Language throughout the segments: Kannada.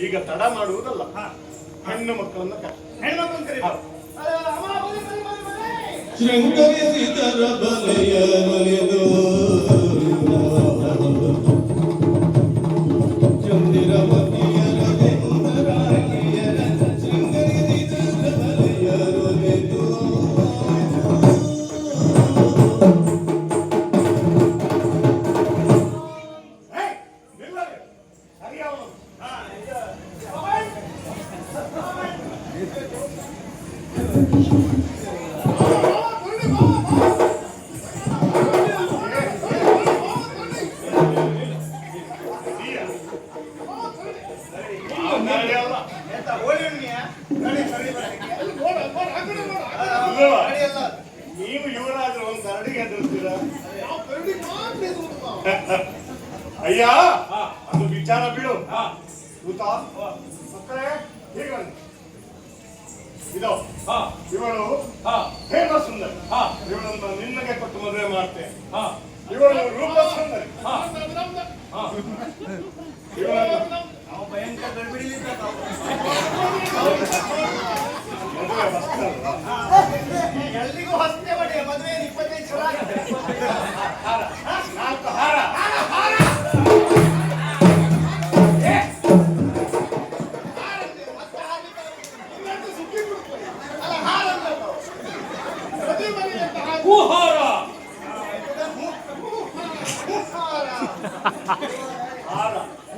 ಈಗ ತಡ ಮಾಡುವುದಲ್ಲ, ಹೆಣ್ಣು ಮಕ್ಕಳನ್ನ ಶೃಂಗರಿಸಿದರ ಬಲೆಯ ಬಲೆದು ಚಂದಿರಮತಿಯರ ಬೆಂದರಾಗಿಯರ ಶೃಂಗರಿಸಿದರ ಬಲೆಯ ಬಲೆದು ನೀವು ಯುವರಾಜರು ಒಂದು ಕರಡಿಗೆ ಹೆದರ್ತೀರಾ? ಅಯ್ಯ, ಅದು ವಿಚಾರ ಬಿಡು. ಗೊತ್ತಾ ಮಕ್ಕಳೇ, ಹೀಗ ಇದು ಇವಳು ಹೇಮ ಸುಂದರಿ. ಇವಳನ್ನು ನಿನ್ನಗೆ ಕೊಟ್ಟು ಮದುವೆ ಮಾಡ್ತೇನೆ. ಇವಳು ರೂಪ ಸುಂದರಿ. ಇವಳನ್ನು ಭಯಂಕರ ಗಡ್ಬಿಡಿಲಿಲ್ಲ ಎಲ್ರಿಗೂ ಹೊಸತೆ ಬಡಿ ಮದುವೆ 25 ಸಲ ನಾಲ್ಕು ಹಾರ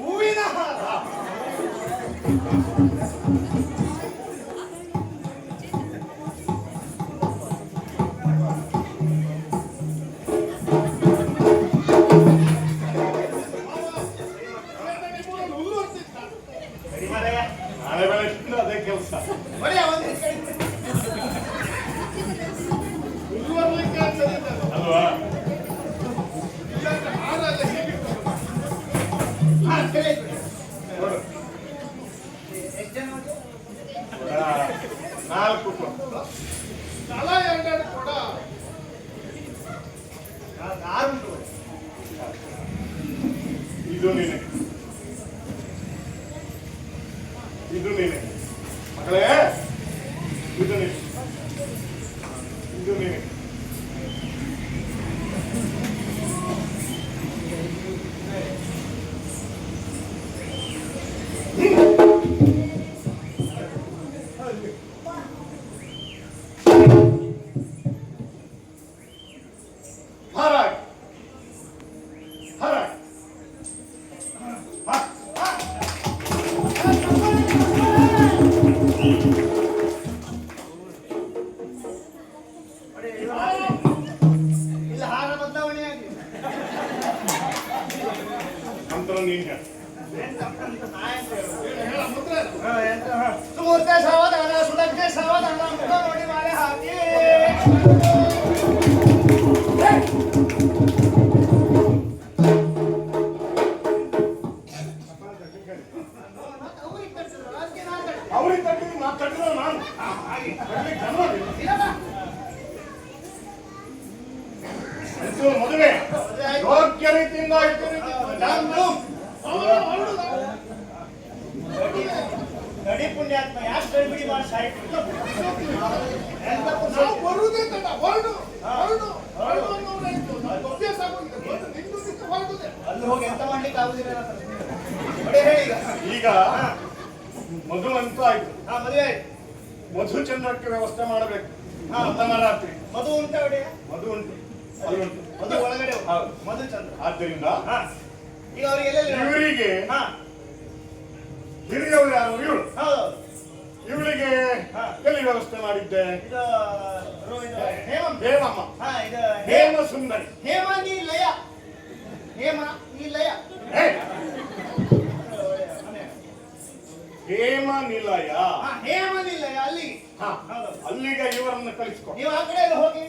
ಹೂವಿನ ಹಾರ. ನಾಳೆ ಬೆಳಗ್ಗೆ ಅದೇ ಕೆಲಸ. ಅಲ್ವಾ? ನಾಲ್ಕು ಇದು ನೀನೆ, ಇದು ನೀನೆ ಮಗಳೇ, ಇದು ನೀನೆ, ಇದು ನೀನೆ. ಸುಮೂರ್ತೆ ಸಾವಧಾನ ಸುಲಗ್ನೆ ಸಾವಧಾನ ಮುಖ ನೋಡಿ ಮಾಲೆ ಹಾಕಿ ಅವ್ರಿಗೆ ತಟ್ಟಿದ್ರು ಮಾತಾಡಿದ್ರು ನಾನು ಮದುವೆ ಯೋಗ್ಯ ರೀತಿಯಿಂದ ಗಡಿ ಪುಣ್ಯಾತ್ಮ ಯಾಕೆ ಗಡಿಬಿಡಿ ಮಾಡಿ ಸಾಯ್ತು? ಬರುವುದೇ ತಡ ಹೊರಡು ಅಲ್ಲಿ ಹೋಗಿ ಎಂತ ಮಾಡ್ಲಿಕ್ಕೆ ಆಗುದಿಲ್ಲ. ಈಗ ಮಧು ಅಂತೂ ಆಯ್ತು. ಮದುವೆ ಆಯ್ತು. ಮಧುಚಂದ್ರಕ್ಕೆ ವ್ಯವಸ್ಥೆ ಮಾಡಬೇಕು. ರಾತ್ರಿ ಮಧು ಉಂಟ ಒಡೆಯ? ಮಧು ಉಂಟು, ಅಲ್ಲಿ ಉಂಟು, ಮಧು ಒಳಗಡೆ ಮಧುಚಂದ್ರ. ಆದ್ದರಿಂದ ಈಗ ಅವರಿಗೆ ಇವರಿಗೆ ಹಿರಿಯವರು ಯಾರು? ಇವಳು. ಇವಳಿಗೆ ಎಲ್ಲಿ ವ್ಯವಸ್ಥೆ ಮಾಡಿದ್ದೆ? ಹೇಮಮ್ಮ, ಹೇಮ ಸುಂದರಿ. ಹೇಮ ನೀಲಯ, ಹೇಮ ನೀಲಯ, ಹೇಮ ನಿಲಯ. ಹೇಮ ನಿಲಯ ಅಲ್ಲಿಗೆ. ಅಲ್ಲಿಗೆ ಇವರನ್ನು ಕಳಿಸ್ಕೊ. ನೀವು ಆ ಕಡೆ ಹೋಗಿ.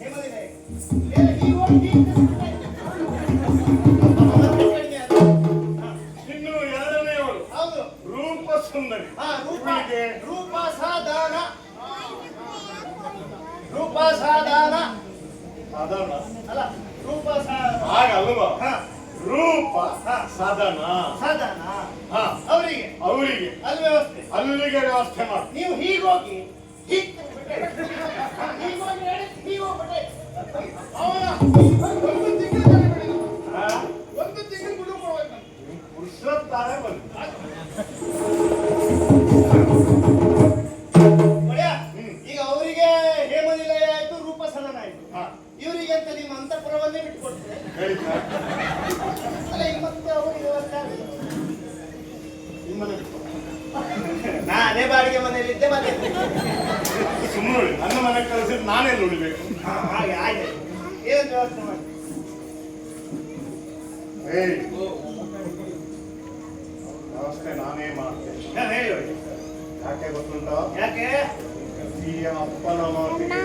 ಹೇಮ ನಿಲಯ ಇನ್ನು ಎರಡನೆಯವರು ಹೌದು, ರೂಪ ಸುಂದರಿ. ರೂಪ ಸಾಧಾನ, ರೂಪ ಸಾಧಾನ. ಸಾಧನ ಅಲ್ಲ ರೂಪ ಹಾಗಲ್ವಾ? ಹಾ ರೂಪ ಸಾಧನ. ಸಾಧನ ಹಾ ಅವರಿಗೆ ಅವರಿಗೆ ಅಲ್ಲಿ ವ್ಯವಸ್ಥೆ ಅಲ್ಲಿಗೆ ವ್ಯವಸ್ಥೆ ಮಾಡಿ. ನೀವು ಹೀಗೋಗಿ ಹೀಗೋಗಿ ಹೀಗೋಗ್ಬಿಟ್ಟೆ ಅವನ ಒಂದು ತಿಂಗಳು ಕಡಿಬೇಡಿ ಒಂದು ತಿಂಗಳು ಬಿಡು ಕೊಡ್ಬೇಕು ನಾನು ಪುರುಷೋತ್ತಾರೆ ಬಂದು ಒಡೆಯ, ಈಗ ಅವರಿಗೆ ಹೇಮನಿಲಯ ಆಯ್ತು, ರೂಪ ಸದನ ಆಯ್ತು. ಇವರಿಗೆ ಅಂತ ನಿಮ್ಮ ಅಂತಃಪುರವನ್ನೇ ಬಿಟ್ಟುಕೊಡ್ತೇನೆ. ಹೇಳಿದ್ದ ಅಲ್ಲ ಈಗ ಮತ್ತೆ ಅವರಿಗೆ ವ್ಯವಸ್ಥೆ ಆಗಲ್ಲ. ನಿಮ್ಮನೆ ನಾನೇ ಬಾಡಿಗೆ ಮನೆಯಲ್ಲಿದ್ದೆ ಮತ್ತೆ ಸುಮ್ಮನೆ ಉಳಿ. ನನ್ನ ಮನೆ ಕಳಿಸಿದ್ರೆ ನಾನೆಲ್ಲ ಉಳಿಬೇಕು. ಹಾಗೆ ಆಯ್ತು. ಏನು ವ್ಯವಸ್ಥೆ ಮಾಡಿ ಏಯ್ ವ್ಯವಸ್ಥೆ ನಾನೇ ಮಾಡ್ತೇನೆ. ನಾನು ಹೇಳಿ ಒಳ್ಳೆ. ಯಾಕೆ ಗೊತ್ತುಂಟ? ಯಾಕೆ ಈ ಅಪ್ಪನ ಮಾತಿಗೆ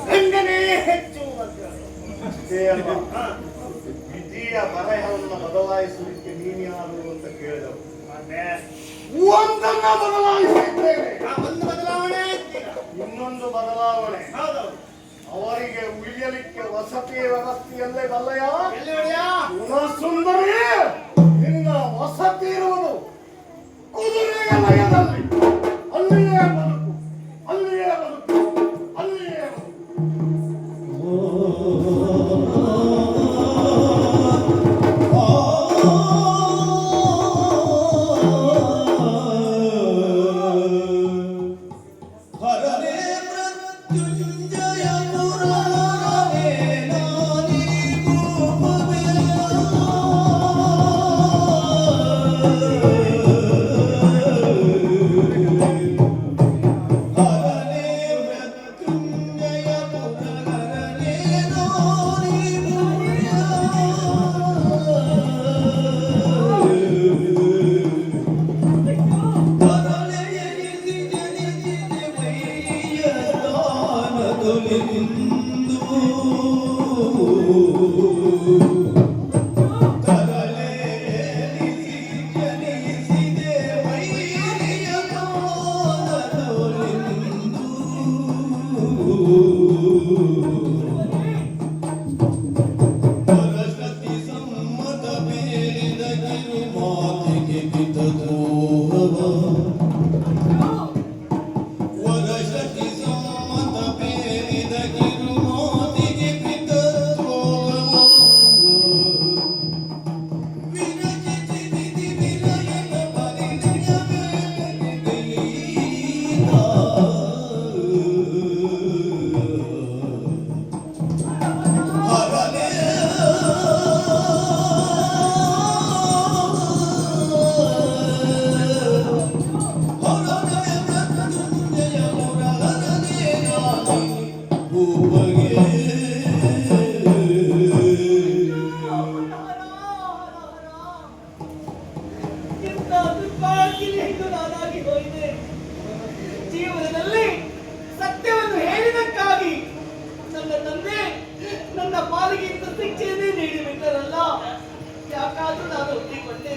ಗಂಡನೇ ಹೆಚ್ಚು ಅಂತ. ಅಷ್ಟೇ ಅಲ್ವಾ? ವಿಧಿಯ ಬರಹವನ್ನು ಬದಲಾಯಿಸಲಿಕ್ಕೆ ನೀನು ಯಾರು ಅಂತ ಕೇಳಿದವು. ಮತ್ತೆ ಒಂದನ್ನ ಬದಲಾಯಿಸಿದ್ದೇವೆ. ಒಂದು ಬದಲಾವಣೆ ಆಯ್ತು. ಇನ್ನೊಂದು ಬದಲಾವಣೆ. ಹೌದೌದು. ಅವರಿಗೆ ಉಳಿಯಲಿಕ್ಕೆ ವಸತಿ ವ್ಯವಸ್ಥೆಯಲ್ಲೇ ಬಲ್ಲಯ. ಎಲ್ಲಿ ಒಡೆಯ? ಗುಣಸುಂದರಿ, ನಿನ್ನ ವಸತಿ ಇರುವುದು ಕುದುರೆಯ ಲಯದಲ್ಲಿ. ಅಲ್ಲಿಯೇ ಬದುಕು, ಅಲ್ಲಿಯೇ ಬದುಕು, ಅಲ್ಲಿಯೇ ಬದುಕು. ಹರನೇ ಮೃತ್ಯುಂಜಯ ಪುರಾಣವೇ ನಾನೀ ಭೂಮವೇ. ಹರನೇ ಮೃತ್ಯುಂಜಯ ಪುರಾಣವೇ ನಾನೀ ವರಸತಿ ಸಮ್ಮತ ಬೇರಿದ ಕಿರುಮಾತಿಗೆ ಕಿತದೋಹವ. ವರಸತಿ ಸಮ್ಮತ ಬೇರಿದ ಕಿರುಮಾತಿಗೆ ಕಿತದೋಹವ. ವಿರಚಿತಿ ವಿಧಿ ವಿಲಯದ ಪರಿಣಯ ಬೇಗಲಿಗೀತ. ಹರನೇ ಎಂತ ದುರ್ಭಾಗ್ಯನೇ ಎಂದು ನಾನಾಗಿ ಹೋಯಿದೆ. ಜೀವನದಲ್ಲಿ ಸತ್ಯವನ್ನು ಹೇಳಿದಕ್ಕಾಗಿ ನನ್ನ ತಂದೆ ನನ್ನ ಪಾಲಿಗೆ ಇಂಥ ಶಿಕ್ಷೆಯನ್ನೇ ನೀಡಿಬಿಟ್ಟರಲ್ಲ. ಯಾಕಾದ್ರೂ ನಾನು ಒಪ್ಪಿಕೊಂಡೆ,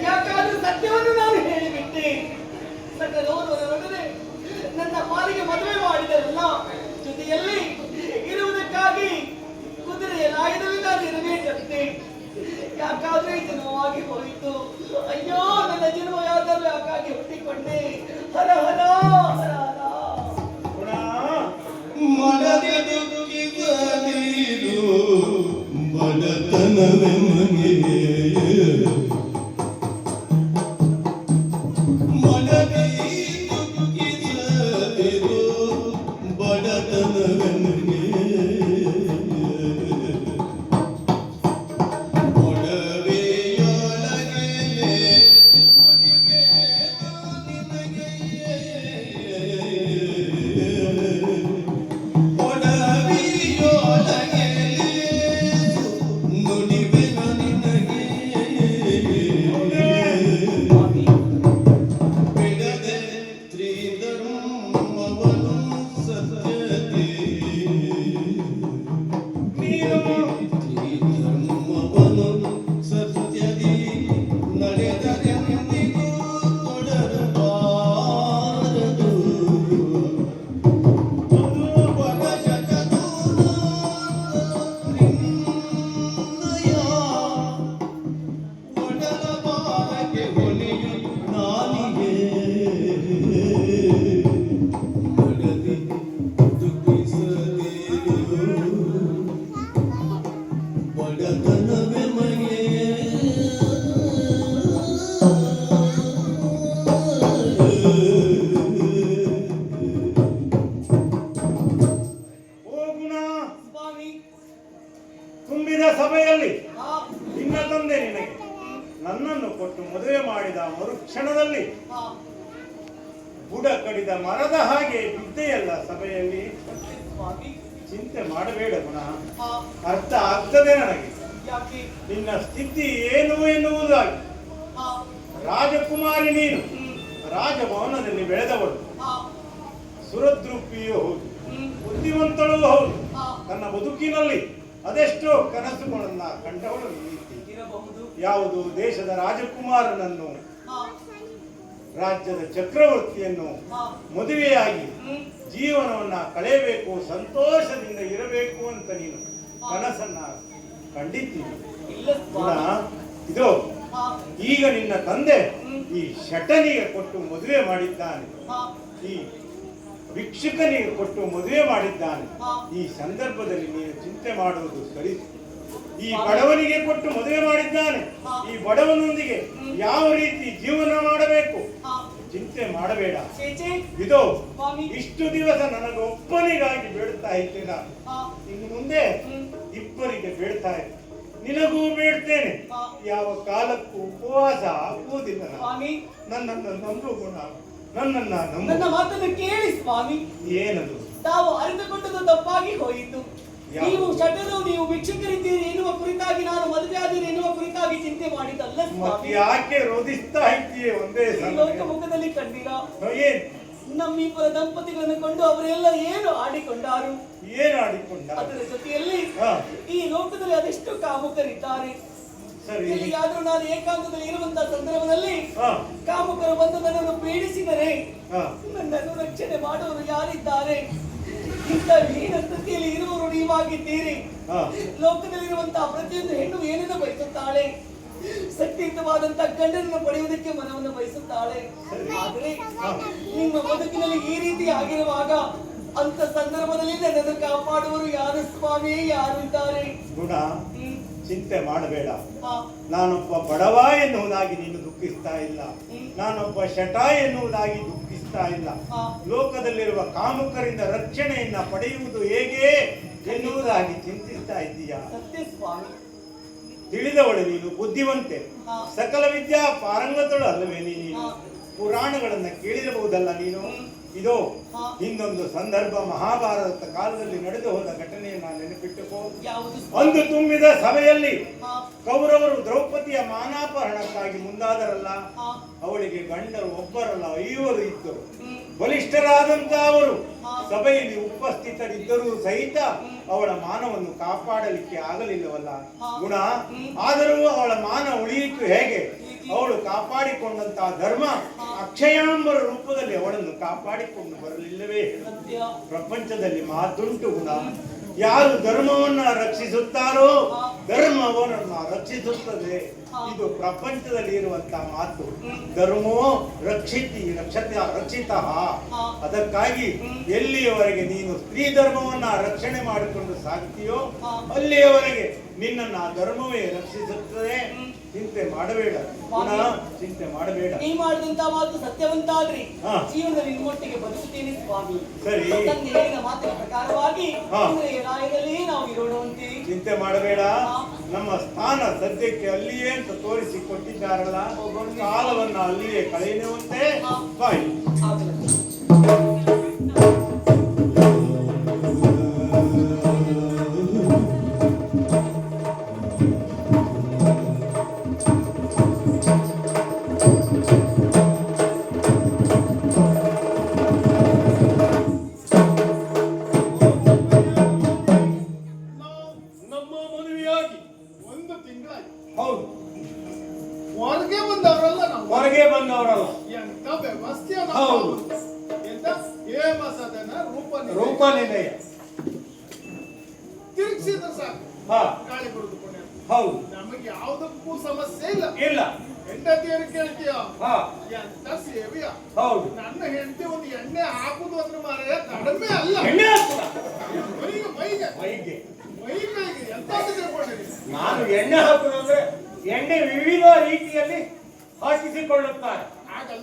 ಯಾಕಾದ್ರೂ ಸತ್ಯವನ್ನು ನಾನು ಹೇಳಿಬಿಟ್ಟೆ. ನನ್ನ ನೋಡದೆ ನನ್ನ ಪಾಲಿಗೆ ಮದುವೆ ಮಾಡಿದರಲ್ಲ, ಜೊತೆಯಲ್ಲಿ ಇರುವುದಕ್ಕಾಗಿ ಕುದುರೆಯ ಲಾಯದಲ್ಲಿ ನಾನು ಇರಬೇಕಂತೆ. ಯಾಕಾದ್ರೂ ಈ ಜನ್ಮವಾಗಿ ಹೋಯಿತು. ಅಯ್ಯೋ, ನನ್ನ ಜನ್ಮ ಯಾವ್ದಾದ್ರು ಯಾಕಾಗಿ ಹುಟ್ಟಿಕೊಂಡೆ. ಹರ ಹರ ಹರ ಹರ. ಮನದೆ ದುಃಖಿಸದಿರು ಬಡತನವೇ ಮನೆಯೇ. ಮನದೆ ದುಃಖಿಸದಿರು ಬಡತನವೇ ಮನೆಯೇ. ಒಡವೆಯೊಳಗೆ ನುಡಿವೆ ನಿನಗೆ. ಒಡವೆಯೊಳಗೆ ನುಡಿವೆ ನಿನಗೆ. ಬಿಡದೆ ತ್ರಿಧರ್ಮವನ್ನು ಸತ್ಯತೆ ಸಭೆಯಲ್ಲಿ ಹಾ ನಿನ್ನ ತಂದೆ ನಿನಗೆ ನನ್ನನ್ನು ಕೊಟ್ಟು ಮದುವೆ ಮಾಡಿದ ಮರುಕ್ಷಣದಲ್ಲಿ ಹಾ ಬುಡ ಕಡಿದ ಮರದ ಹಾಗೆ ಬಿದ್ದೆಯಲ್ಲ ಸಭೆಯಲ್ಲಿ. ಸ್ವಾಮಿ ಚಿಂತೆ ಮಾಡಬೇಡ ಗುಣ, ಹಾ ಅರ್ಥ ಆಗ್ತದೆ ನನಗೆ ಯಾಕೆ ನಿನ್ನ ಸ್ಥಿತಿ ಏನು ಎನ್ನುವುದಾಗಿ. ಹಾ ರಾಜಕುಮಾರಿ ನೀನು, ರಾಜಭವನದಲ್ಲಿ ಬೆಳೆದವಳು, ಹಾ ಸುರದ್ರೂಪಿಯೂ ಹೌದು, ಬುದ್ಧಿವಂತಳೂ ಹೌದು. ಹಾ ತನ್ನ ಬದುಕಿನಲ್ಲಿ ಅದೆಷ್ಟೋ ಕನಸುಗಳನ್ನ ಕಂಡವಳು ನೀತಿ. ಇರಬಹುದು. ಯಾವುದು ದೇಶದ ರಾಜಕುಮಾರನನ್ನು, ಹಾ ರಾಜ್ಯದ ಚಕ್ರವರ್ತಿಯನ್ನು ಹಾ ಮದುವೆಯಾಗಿ ಜೀವನವನ್ನ ಕಳೆಯಬೇಕು, ಸಂತೋಷದಿಂದ ಇರಬೇಕು ಅಂತ ನೀನು ಕನಸನ್ನ ಕಂಡಿದ್ದೀನಿ. ಇಲ್ಲ ಗುಣ, ಸ್ವಾಮಿ. ಇದು ಹಾ ಈಗ ನಿನ್ನ ತಂದೆ ಈ ಶಟನಿಗೆ ಕೊಟ್ಟು ಮದುವೆ ಮಾಡಿದ್ದಾನೆ, ಹಾ ಈ ಭಿಕ್ಷುಕನಿಗೆ ಕೊಟ್ಟು ಮದುವೆ ಮಾಡಿದ್ದಾನೆ. ಹಾ. ಈ ಸಂದರ್ಭದಲ್ಲಿ ನೀನು ಚಿಂತೆ ಮಾಡುವುದು ಸರಿ. ಈ ಬಡವನಿಗೆ ಕೊಟ್ಟು ಮದುವೆ ಮಾಡಿದ್ದಾನೆ, ಹಾ. ಈ ಬಡವನೊಂದಿಗೆ ಯಾವ ರೀತಿ ಜೀವನ ಮಾಡಬೇಕು ಹಾ ಚಿಂತೆ ಮಾಡಬೇಡ. ಚೇಚೆ ಇದು ಸ್ವಾಮಿ. ಇಷ್ಟು ದಿವಸ ನನಗೊಬ್ಬನಿಗಾಗಿ ಬೇಡ್ತಾ ಇದ್ದೀನ, ಹಾ ಇನ್ನು ಮುಂದೆ ಇಬ್ಬರಿಗೆ ಬೇಡ್ತಾ ಇದ್ದೆ, ನಿನಗೂ ಬೇಡ್ತೇನೆ. ಹಾ. ಯಾವ ಕಾಲಕ್ಕೂ ಉಪವಾಸ ಆಗುವುದಿಲ್ಲ. ಸ್ವಾಮಿ ನನ್ನನ್ನು ನಂಬು ಗುಣ, ನನ್ನನ್ನ ನಂಬು. ನನ್ನ ಮಾತನ್ನು ಕೇಳಿ ಸ್ವಾಮಿ. ಏನದು? ತಾವು ಅರಿತುಕೊಂಡದ್ದು ತಪ್ಪಾಗಿ ಹೋಯಿತು. ಯಾವುದು? ನೀವು ಶಟರು, ನೀವು ಭಿಕ್ಷುಕರಿದ್ದೀರಿ ಎನ್ನುವ ಕುರಿತಾಗಿ, ನಾನು ಮದುವೆ ಆದಿರಿ ಎನ್ನುವ ಕುರಿತಾಗಿ ಚಿಂತೆ ಮಾಡಿದ್ದಲ್ಲ ಮತ್ತೆ ಸ್ವಾಮಿ. ಯಾಕೆ ರೋಧಿಸ್ತಾ ಇದ್ದೀಯ ಒಂದೇ ಈ ಸಲ? ಲೋಕ ಮುಖದಲ್ಲಿ ಕಂಡಿರಾ ಏನ್ ನಮ್ಮಿಬ್ಬರ ದಂಪತಿಗಳನ್ನು ಕೊಂಡು ಅವರೆಲ್ಲ ಏನು ಆಡಿಕೊಂಡಾರು. ಏನ್ ಆಡಿಕೊಂಡ? ಅದರ ಜೊತೆಯಲ್ಲಿ ಹಾ. ಈ ಲೋಕದಲ್ಲಿ ಅದೆಷ್ಟು ಕಾಮುಕರಿದ್ದಾರೆ. ಸರಿ. ಎಲ್ಲಿಯಾದ್ರೂ ನಾನು ಏಕಾಂತದಲ್ಲಿ ಇರುವಂತಹ ಸಂದರ್ಭದಲ್ಲಿ ಹಾ. ಕಾಮುಕರು ಬಂದು ನನ್ನನ್ನು ಪೀಡಿಸಿದರೆ ಹಾ. ನನ್ನನ್ನು ರಕ್ಷಣೆ ಮಾಡುವವರು ಯಾರಿದ್ದಾರೆ? ಇಂಥ ಹೀನ ಸ್ಥಿತಿಯಲ್ಲಿ ಇರುವವರು ನೀವಾಗಿದ್ದೀರಿ. ಹಾ. ಲೋಕದಲ್ಲಿರುವಂತಹ ಪ್ರತಿಯೊಂದು ಹೆಣ್ಣು ಏನನ್ನು ಬಯಸುತ್ತಾಳೆ? ಶಕ್ತಿಯುತವಾದಂತಹ ಗಂಡನನ್ನು ಪಡೆಯುವುದಕ್ಕೆ ಮನವನ್ನು ಬಯಸುತ್ತಾಳೆ. ಆದರೆ ನಿಮ್ಮ ಬದುಕಿನಲ್ಲಿ ಈ ರೀತಿ ಆಗಿರುವಾಗ ಅಂತ ಸಂದರ್ಭದಲ್ಲಿ ನನ್ನನ್ನು ಕಾಪಾಡುವರು ಯಾರು ಸ್ವಾಮಿ? ಯಾರು ಇದ್ದಾರೆ? ಗುಣ, ಚಿಂತೆ ಮಾಡಬೇಡ. ಹಾ. ನಾನೊಬ್ಬ ಬಡವ ಎನ್ನುವುದಾಗಿ ನೀನು ದುಃಖಿಸ್ತಾ ಇಲ್ಲ, ನಾನೊಬ್ಬ ಶಟ ಎನ್ನುವುದಾಗಿ ದುಃಖಿಸ್ತಾ ಇಲ್ಲ. ಹಾ. ಲೋಕದಲ್ಲಿರುವ ಕಾಮುಕರಿಂದ ರಕ್ಷಣೆಯನ್ನ ಪಡೆಯುವುದು ಹೇಗೆ ಎನ್ನುವುದಾಗಿ ಚಿಂತಿಸ್ತಾ ಇದ್ದೀಯಾ? ಸತ್ಯ ಸ್ವಾಮಿ. ತಿಳಿದವಳು ನೀನು, ಬುದ್ಧಿವಂತೆ, ಹಾ. ಸಕಲ ವಿದ್ಯಾ ಪಾರಂಗತಳು ಅಲ್ಲವೇ ನೀನು? ಹಾ. ಪುರಾಣಗಳನ್ನ ಕೇಳಿರಬಹುದಲ್ಲ ನೀನು? ಇದು ಹಾ. ಇನ್ನೊಂದು ಸಂದರ್ಭ, ಮಹಾಭಾರತ ಕಾಲದಲ್ಲಿ ನಡೆದು ಹೋದ ಘಟನೆಯನ್ನು ನೆನಪಿಟ್ಟುಕೋ. ಯಾವುದು? ಅಂದು ತುಂಬಿದ ಸಭೆಯಲ್ಲಿ ಹಾ. ಕೌರವರು ದ್ರೌಪದಿಯ ಮಾನಾಪಹರಣಕ್ಕಾಗಿ ಮುಂದಾದರಲ್ಲ. ಹಾ. ಅವಳಿಗೆ ಗಂಡರು ಒಬ್ಬರಲ್ಲ 5 ಇದ್ದರು. ಹ್ಮ್. ಬಲಿಷ್ಠರಾದಂತ ಅವರು ಹಾ. ಸಭೆಯಲ್ಲಿ ಉಪಸ್ಥಿತರಿದ್ದರೂ ಸಹಿತ ಅವಳ ಮಾನವನ್ನು ಕಾಪಾಡಲಿಕ್ಕೆ ಆಗಲಿಲ್ಲವಲ್ಲ ಹಾ. ಗುಣ. ಆದರೂ ಅವಳ ಮಾನ ಉಳಿಯಿತು ಹೇಗೆ? ಅವಳು ಕಾಪಾಡಿಕೊಂಡಂತಹ ಧರ್ಮ ಅಕ್ಷಯಾಂಬರ ರೂಪದಲ್ಲಿ ಅವಳನ್ನು ಕಾಪಾಡಿಕೊಂಡು ಬರಲಿಲ್ಲವೇ? ಸತ್ಯ. ಪ್ರಪಂಚದಲ್ಲಿ ಮಾತುಂಟು ಗುಣ, ಯಾರು ಧರ್ಮವನ್ನ ರಕ್ಷಿಸುತ್ತಾರೋ ಧರ್ಮವನ್ನ ರಕ್ಷಿಸುತ್ತದೆ. ಇದು ಪ್ರಪಂಚದಲ್ಲಿ ಇರುವಂತಹ ಮಾತು. ಧರ್ಮೋ ರಕ್ಷಿತ. ಅದಕ್ಕಾಗಿ ಎಲ್ಲಿಯವರೆಗೆ ನೀನು ಸ್ತ್ರೀ ಧರ್ಮವನ್ನ ರಕ್ಷಣೆ ಮಾಡಿಕೊಂಡು ಸಾಗ್ತೀಯೋ ಅಲ್ಲಿಯವರೆಗೆ ನಿನ್ನನ್ನು ಆ ಧರ್ಮವೇ ರಕ್ಷಿಸುತ್ತದೆ. ಚಿಂತೆ ಮಾಡಬೇಡ ಗುಣ, ಚಿಂತೆ ಮಾಡಬೇಡ. ನೀ ಮಾಡಿದಂತ ಮಾತು ಸತ್ಯವಂತಾದ್ರಿ ಹಾ. ಜೀವನದಲ್ಲಿ ನಿಮ್ಮೊಟ್ಟಿಗೆ ಬದುಕುತ್ತೇನೆ ಸ್ವಾಮಿ. ಸರಿ. ತಂದೆ ಹೇಳಿದ ಮಾತಿನ ಪ್ರಕಾರವಾಗಿ ಹಾ. ರಾಯದಲ್ಲಿ ನಾವು ಇರೋಣವಂತೆ. ಚಿಂತೆ ಮಾಡಬೇಡ. ಹಾ. ನಮ್ಮ ಸ್ಥಾನ ಸದ್ಯಕ್ಕೆ ಅಲ್ಲಿಯೇ ಅಂತ ತೋರಿಸಿಕೊಟ್ಟಿದ್ದಾರಲ್ಲ, ಕಾಲವನ್ನ ಅಲ್ಲಿಯೇ ಕಳೆಯುವಂತೆ ಹಾ. ಬಾಯಿ. ಆಗಲಿ. ನಮ್ಮ ಮದುವೆಯಾಗಿ 1 ತಿಂಗಳಾಯ್ತು. ಹೌದು, ಹೊರಗೆ ಬಂದವರಲ್ಲ ನಾವು. ಹೊರಗೆ ಬಂದವರಲ್ಲ. ಎಂತ ವ್ಯವಸ್ಥೆ ಹೌದು. ಎಂತ ಹೇಮಸದನ ರೂಪ ನಿಲಯ. ತಿರುಗಿಸಿದ್ರೆ ಸಾಕು, ಹಾ, ಗಾಳಿ ಬರುದು ಕೊನೆ. ಹೌದು. ನಮಗೆ ಯಾವುದಕ್ಕೂ ಸಮಸ್ಯೆ ಇಲ್ಲ. ಇಲ್ಲ. ಹೆಂಡತಿಯರು ಕೇಳ್ತೀಯ, ಹಾ, ಎಂತ ಸೇವೆಯ. ಹೌದು. ನನ್ನ ಹೆಂಡತಿ ಒಂದು ಎಣ್ಣೆ ಹಾಕುದು ಅಂದ್ರೆ ಮಾರಾಯ ಕಡಿಮೆ ಅಲ್ಲ. ಎಣ್ಣೆ ಹಾಕುದ? ಮೈಗೆ ಮೈಗೆ ಮೈಗೆ. ಮೈಗೆ ಎಂತ ತಿಳ್ಕೊಂಡಿರಿ. ನಾನು ಎಣ್ಣೆ ಹಾಕುದಂದ್ರೆ ಎಣ್ಣೆ ವಿವಿಧ ರೀತಿಯಲ್ಲಿ ಹಾಕಿಸಿಕೊಳ್ಳುತ್ತಾರೆ,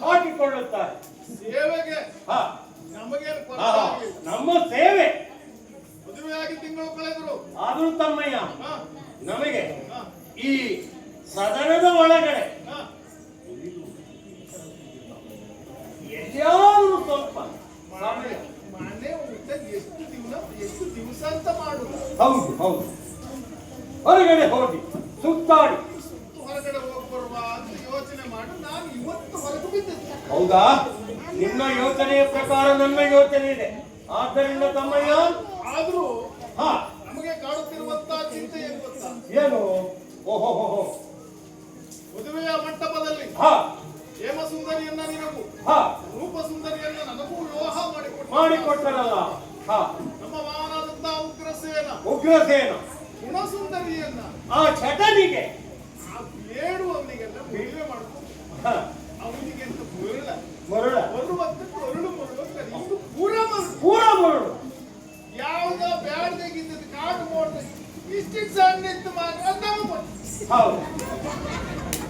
ಹಾಕಿಕೊಳ್ಳುತ್ತಾರೆ. ಸೇವೆಗೆ ಹಾ, ನಮಗೇನು ಹಾ, ಕೊರತೆ ಆಗಿಲ್ಲ. ನಮ್ಮ ಸೇವೆ. ಮದುವೆಯಾಗಿ ತಿಂಗಳು ಕಳೆದ್ರು. ಆದ್ರೂ ತಮ್ಮಯ್ಯ, ಹಾ, ನಮಗೆ ಹಾ, ಈ ಸದನದ ಒಳಗಡೆ ಹಾ. ಎಲ್ಲಿಯಾದ್ರೂ ಸ್ವಲ್ಪ ಸಮಯ. ಮನೆ ಊಟ ಎಷ್ಟು ದಿವಸ ಅಂತ ಮಾಡುದು? ಹೌದು ಹೌದು, ಹೊರಗಡೆ ಹೋಗಿ ಸುತ್ತಾಡಿ. ಹೊರಗಡೆ ಹೋಗಿ ಬರುವ ಅಂತ ಯೋಚನೆ ಮಾಡಿ ನಾನು ಇವತ್ತು ಹೊರಗೆ ಬಿದ್ದಿದ್ದೆ. ಹೌದಾ? ನಿನ್ನ ಯೋಚನೆಯ ಪ್ರಕಾರ ನನ್ನ ಯೋಚನೆ ಇದೆ. ಆದ್ದರಿಂದ ತಮ್ಮಯ್ಯ, ಆದ್ರೂ ಹಾ, ನಮಗೆ ಕಾಡುತ್ತಿರುವಂತ ಚಿಂತೆ ಏನು ಗೊತ್ತಾ? ಏನು? ಓಹೋ, ಮದುವೆಯ ಮಂಟಪದಲ್ಲಿ ಹಾ ಹೇಮ ಸುಂದರಿಯನ್ನ ನಿನಗೂ, ಹಾ, ರೂಪ ಸುಂದರಿಯನ್ನ ನನಗೂ ವಿವಾಹ ಮಾಡಿಕೊಟ್ಟರಲ್ಲ. ಹಾ, ನಮ್ಮ ಮಾವನಾದಂತ ಉಗ್ರಸೇನ ಉಗ್ರಸೇನ ಗುಣಸುಂದರಿಯನ್ನ ಆ ಚಟನಿಗೆ ಆ ಬೇಡುವವನಿಗೆಲ್ಲ ಮದುವೆ ಮಾಡ್ಕೊಂಡು ಹಾ, ಅವನಿಗೆ ಅಂತ ಮರುಳ ಬರುವಂತ ಕರುಳು ಇದು ಪೂರ ಮರುಳು. ಪೂರ ಮರುಳು. ಯಾವ್ದ ಬ್ಯಾಡ್ದಾಗಿದ್ದದ್ದು ಕಾಡು ಮೋಡ್ದ ಇಷ್ಟಿಟ್ ಸಣ್ಣ ಇತ್ತು ಮಾತ್ರ ಅದು ನಾವು ಕೊಟ್ಟು. ಹೌದು,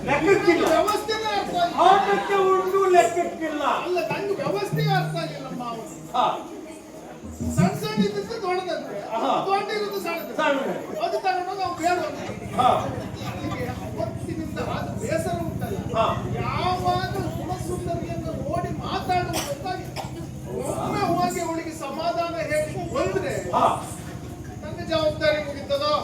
ಲೆಕ್ಕಕ್ಕಿಲ್ಲ. ವ್ಯವಸ್ಥೆನೇ ಅರ್ಥ ಆಗಿಲ್ಲ. ಆಟಕ್ಕೆ ಉಂಡು ಲೆಕ್ಕಕ್ಕಿಲ್ಲ. ಅಲ್ಲ, ನಂಗೆ ವ್ಯವಸ್ಥೆ ಅರ್ಥ ಆಗಿಲ್ಲ ಮಾವ. ಹಾ, ಸಣ್ಣ ಸಣ್ಣ ಇದ್ದದ್ದು ದೊಡ್ಡದಂತೆ, ಆಹಾ. ದೊಡ್ಡ ಇರೋದು ಸಣ್ಣದು. ಸಣ್ಣ. ಅದು ತಗೊಂಡು ನಾವು ಬೇಡ ಹಾ, ಅವತ್ತಿನಿಂದ ಆದ ಬೇಸರ ಉಂಟಲ್ಲ. ಹಾ. ಯಾವಾಗ ಗುಣಸುಂದರಿಯನ್ನು ನೋಡಿ ಮಾತಾಡುವ ಗೊತ್ತಾಗಿ ಒಮ್ಮೆ ಹೋಗಿ ಅವಳಿಗೆ ಸಮಾಧಾನ ಹೇಳಿ ಬಂದ್ರೆ ಹಾ. ನನ್ನ ಜವಾಬ್ದಾರಿ ಮುಗಿತದೋ.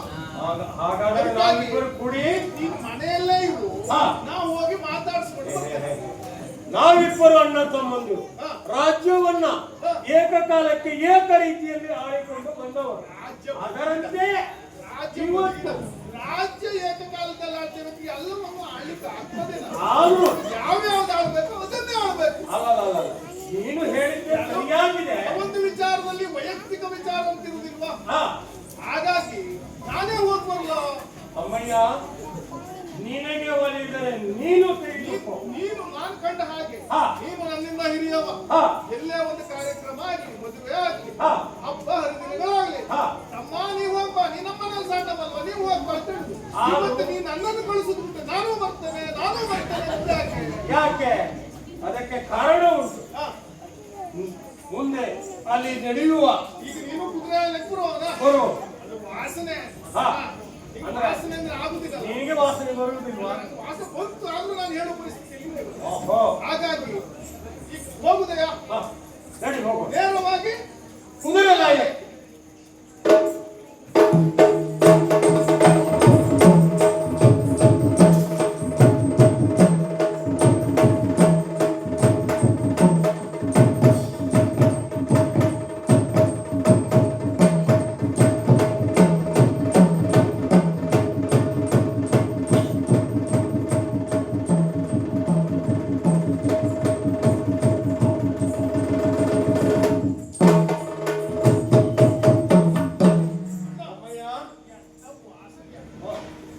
ಹಾಗಾದ್ರೆ ನಾವಿಬ್ಬರು ಕೂಡಿ ನೀನು ಮನೆಯಲ್ಲೇ ಇರು, ಹಾ. ನಾವು ಹೋಗಿ ಮಾತಾಡಿಸ್ಕೊಂಡು ಬರ್ತೇವೆ. ನಾವಿಬ್ಬರು ಅಣ್ಣ ತಮ್ಮಂದಿರು ಹಾ. ರಾಜ್ಯವನ್ನ ಹಾ. ಏಕಕಾಲಕ್ಕೆ ಏಕ ರೀತಿಯಲ್ಲಿ ಆಳಿಕೊಂಡು ಬಂದವರು. ರಾಜ್ಯ ಅದರಂತೆ ರಾಜ್ಯ ಇವತ್ತು ರಾಜ್ಯ ಏಕಕಾಲದಲ್ಲಿ ಆಳ್ತಿರೋದು ಎಲ್ಲವನ್ನೂ ಆಳ್ಲಿಕ್ಕೆ ಆಗ್ತದೆ. ಆದ್ರೂ ಯಾವ್ಯಾವ್ದು ಆಳ್ಬೇಕು ಅದನ್ನೇ ಆಳ್ಬೇಕು. ಅಲ್ಲ, ನೀನು ಹೇಳಿದ್ದೆ ಸರಿಯಾಗಿದೆ. ಒಂದು ವಿಚಾರದಲ್ಲಿ ವೈಯಕ್ತಿಕ ವಿಚಾರ ಅಂತಿರುವುದಿಲ್ವಾ? ಹಾ, ಹಾಗಾಗಿ ನಾನೇ ಹೋಗ್ಬರಲ್ಲ. ಅಮ್ಮಯ್ಯ, ನಿನಗೆ ಒಲಿದರೆ ನೀನು ತಿಳಿದುಕೋ. ನೀನು ನಾನು ಕಂಡ ಹಾಗೆ ಹಾ. ನೀನು ನನ್ನಿಂದ ಹಿರಿಯವ. ಹಾ. ಎಲ್ಲೇ ಒಂದು ಕಾರ್ಯಕ್ರಮ ಆಗಲಿ, ಮದುವೆ ಆಗಲಿ, ಹಾ. ಹಬ್ಬ ಹರಿದಿನಗಳಾಗಲಿ, ಹಾ. ತಮ್ಮ ನೀವು ಹೋಗ್ಬಾ, ನೀ ನಮ್ಮನಲ್ಲಿ ಸಣ್ಣವಲ್ವ, ನೀವು ಹೋಗ್ಬಾ ಅಂತ ಹೇಳುದು. ಆ. ಇವತ್ತು ನೀ ನನ್ನನ್ನು ಕಳಿಸುದು ಬಿಟ್ಟು ನಾನು ಬರ್ತೇನೆ ಅಂತ ಯಾಕೆ? ಯಾಕೆ? ಅದಕ್ಕೆ ಕಾರಣ ಉಂಟು. ಹಾ. ಮುಂದೆ ಅಲ್ಲಿ ನಡೆಯುವ ಈಗ ನೀನು ಕುದುರೆ ಬರುವವನ ಬರು ಅದು ವಾಸನೆ. ಹಾ. ಈಗ ಅಂದ್ರೆ ವಾಸನೆ ಅಂದ್ರೆ ಆಗುದಿಲ್ಲ. ನಿನಗೆ ವಾಸನೆ ಬರುವುದಿಲ್ವಾ? ವಾಸನೆ ಬಂತು ಆದ್ರೂ ನಾನು ಹೇಳುವ ಪರಿಸ್ಥಿತಿ ಇಲ್ಲ. ಓಹೋ. ಹಾಗಾಗಿ ಈಗ ಹೋಗುದೆಯಾ? ಹಾ, ನಡಿ ಹೋಗು. ನೇರವಾಗಿ ಕುದುರೆ ಲಾಯ.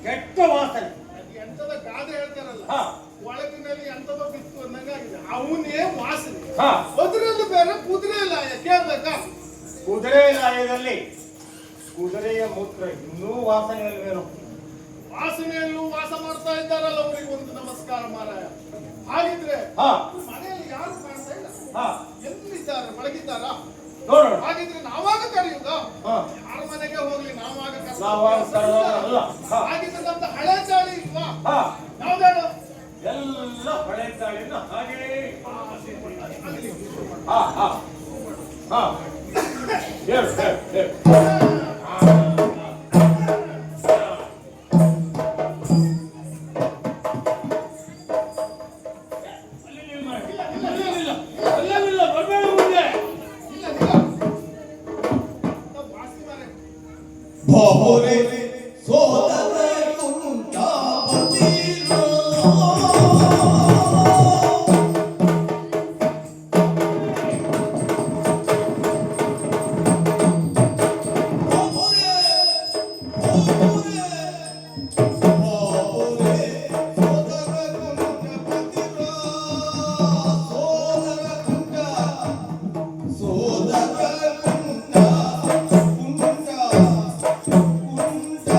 ಕೆಟ್ಟ ವಾಸನೆ. ಅದು ಎಂತದ ಗಾದೆ ಹೇಳ್ತಾರಲ್ಲ, ಹಾ. ಒಳಗಿನಲ್ಲಿ ಎಂತದೋ ಬಿತ್ತು ಅಂದಂಗಾಗಿದೆ. ಅವನೇ ವಾಸನೆ. ಹಾ. ಅದ್ರಲ್ಲಿ ಬೇರೆ ಕುದುರೆ ಲಾಯ ಕೇಳ್ಬೇಕಾ? ಕುದುರೆ ಲಾಯದಲ್ಲಿ ಕುದುರೆಯ ಮೂತ್ರ ಇನ್ನೂ ವಾಸನೆಯಲ್ಲಿ ಬೇರು. ವಾಸನೆಯಲ್ಲೂ ವಾಸ ಮಾಡ್ತಾ ಇದ್ದಾರಲ್ಲ, ಅವರಿಗೆ ಒಂದು ನಮಸ್ಕಾರ ಮಾರಾಯ. ಹಾಗಿದ್ರೆ ಹಾ. ಮನೆಯಲ್ಲಿ ಯಾರು ಕಾಣ್ತಾ ಇಲ್ಲ. ಹಾ, ಎಲ್ಲಿದ್ದಾರೆ? ಒಳಗಿದ್ದಾರಾ? ನೋಡೋಣ. ಹಾಗಿದ್ರೆ ನಾವಾಗ ಕರೆಯುವುದಾ? ಹಾ. ಯಾರ ಮನೆಗೆ ಹೋಗ್ಲಿ ನಾವಾಗ ನಾವಾಗ ಕರೆದವರಲ್ಲ. ಹಾ. ಹಾಗಿದ್ರೆ ನಮ್ದು ಹಳೆ ಚಾಳಿ ಇಲ್ವಾ? ಹಾ, ಯಾವ್ದೇಳು? ಎಲ್ಲ ಹಳೆ ತಾಳಿನ ಹಾಗೆ. ಹಾ, ಹಾ, ಹಾ. ಹೇಳು, ಹೇಳು, ಹೇಳು. ಅಲ್ಲವಿಲ್ಲ, ಬರಬೇಡ ಮುಂದೆ. ಇಲ್ಲ ಇಲ್ಲ. ವಾಸಿ ಮಾರೆ. ಬಾಹುರೆ ಸೋದರ ಉಂಟಾವತಿರೋ ಬಾಹುರೆ ಬಾಹುರೆ ಬಾಹುರೆ ಸೋದರ ಉಂಟಾವತಿರೋ ಸೋದರ ಉಂಟ ಸೋದರ ಉಂಟ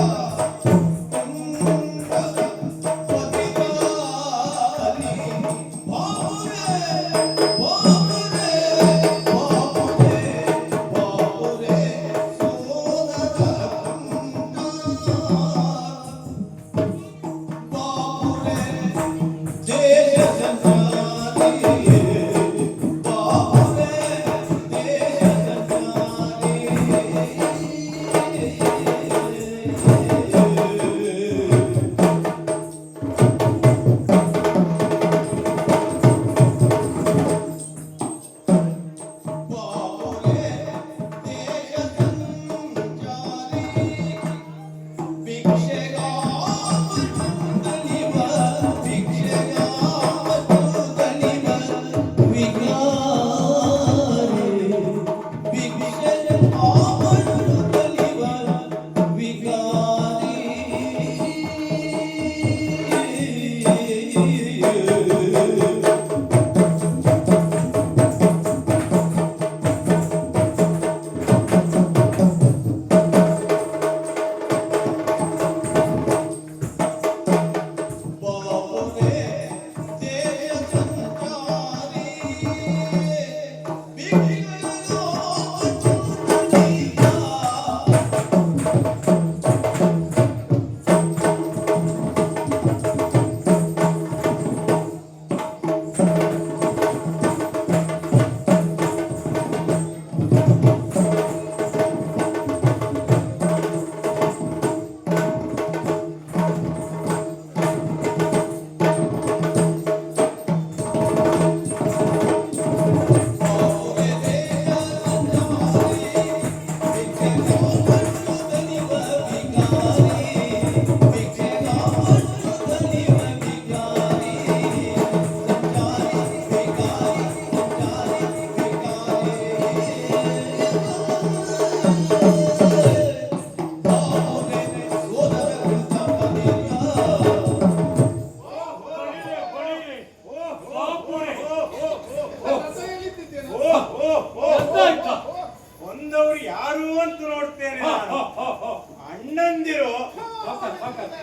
ಇದ್ದೇನೆ ನಾನು. ಅಣ್ಣಂದಿರು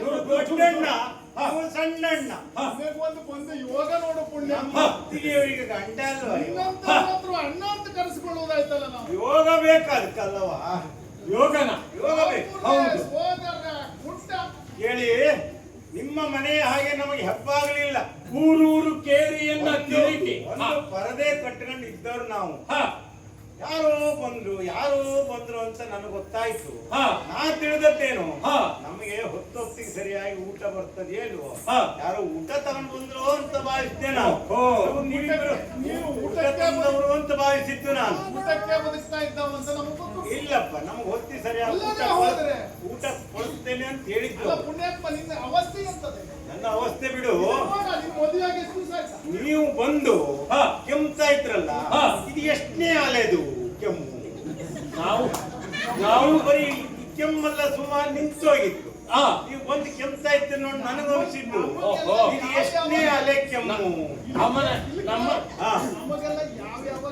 ಇವ್ರು ದೊಡ್ಡಣ್ಣ, ಇವ್ರು ಸಣ್ಣಣ್ಣ. ಒಂದು ಬಂದು ಯೋಗ ನೋಡು ಪುಣ್ಯ. ನಮ್ಮ ಅತ್ತಿಗೆ ಇವರಿಗೆ ಗಂಡ ಅಲ್ವಾ ಇವ? ಇನ್ನಂತ ಮಾತ್ರ ಅಣ್ಣ ಅಂತ ಕರೆಸಿಕೊಳ್ಳುವುದಾಯ್ತಲ್ಲ ನಾವು. ಯೋಗ ಬೇಕಾದಕ್ಕಲ್ಲವ? ಯೋಗನ ಯೋಗ ಬೇಕು. ಹೌದು. ಸೋದರ ಪುಟ್ಟ ಹೇಳಿ, ನಿಮ್ಮ ಮನೆಯ ಹಾಗೆ ನಮಗೆ ಹೆಪ್ಪಾಗ್ಲಿಲ್ಲ. ಊರೂರು ಕೇರಿಯನ್ನ ತಿರುಗಿ ಒಂದು ಪರದೆ ಕಟ್ಕೊಂಡು ಇದ್ದವ್ರು ನಾವು. ಹ, ಯಾರೋ ಬಂದ್ರು ಅಂತ ನನಗೆ ಗೊತ್ತಾಯ್ತು. ಹ, ನಾ ತಿಳಿದದ್ದೇನು, ಹ. ನಮಗೆ ಹೊತ್ತೊತ್ತಿಗೆ ಸರಿಯಾಗಿ ಊಟ ಬರ್ತದೆ ಇಲ್ವೋ, ಹ. ಯಾರೋ ಊಟ ತಗೊಂಡು ಬಂದ್ರು ಅಂತ ಭಾವಿಸಿದ್ದೆ ನಾವು. ಓ. ನೀವಿಬ್ರು ನೀವು ಊಟ ಊಟಕ್ಕೆ ತಂದವರು ಅಂತ ಭಾವಿಸಿದ್ದು ನಾನು. ಊಟಕ್ಕೆ ಬದುಕ್ತಾ ಇದ್ದಾವ ಅಂತ ನಮಗೆ ಗೊತ್ತು. ಇಲ್ಲಪ್ಪ, ನಮ್ಗೆ ಹೊತ್ತಿ ಸರಿಯಾಗಿ ಅಲ್ಲದೆ ಹೋದ್ರೆ? ಊಟ ಕೊಡುತ್ತೇನೆ ಅಂತ ಹೇಳಿದ್ದು. ಅಲ್ಲ ಪುಣ್ಯಾತ್ಮ, ನಿನ್ನ ಅವಸ್ಥೆ ಎಂತದೆ? ನನ್ನ ಅವಸ್ಥೆ ಬಿಡು. ಇವಾಗ ನಿನ್ ಮದುವೆಯಾಗಿ ಎಷ್ಟು ದಿವಸ ಆಯ್ತಾ? ನೀವು ಬಂದು ಹ. ಕೆಮ್ತಾ ಇದ್ರಲ್ಲ, ಹ. ಇದು ಎಷ್ಟನೇ ಅಲೆದು ಕೆಮ್ಮು? ನಾವು ನಾವು ಬರೀ ಕೆಮ್ಮಲ್ಲ, ಸುಮಾರು ನಿಂತೋಗಿತ್ತು. ಆ, ನೀವು ಬಂದು ಕೆಮ್ತಾ ಇತ್ತು ನೋಡಿ ನನಗೆ ಅನಿಸಿದ್ದು, ಓಹೋ. ಇದು ಎಷ್ಟನೇ ಅಲೆ ಕೆಮ್ಮು? ನಮ್ಮ ಹಾ, ನಮಗೆಲ್ಲ ಯಾವ್ಯಾವ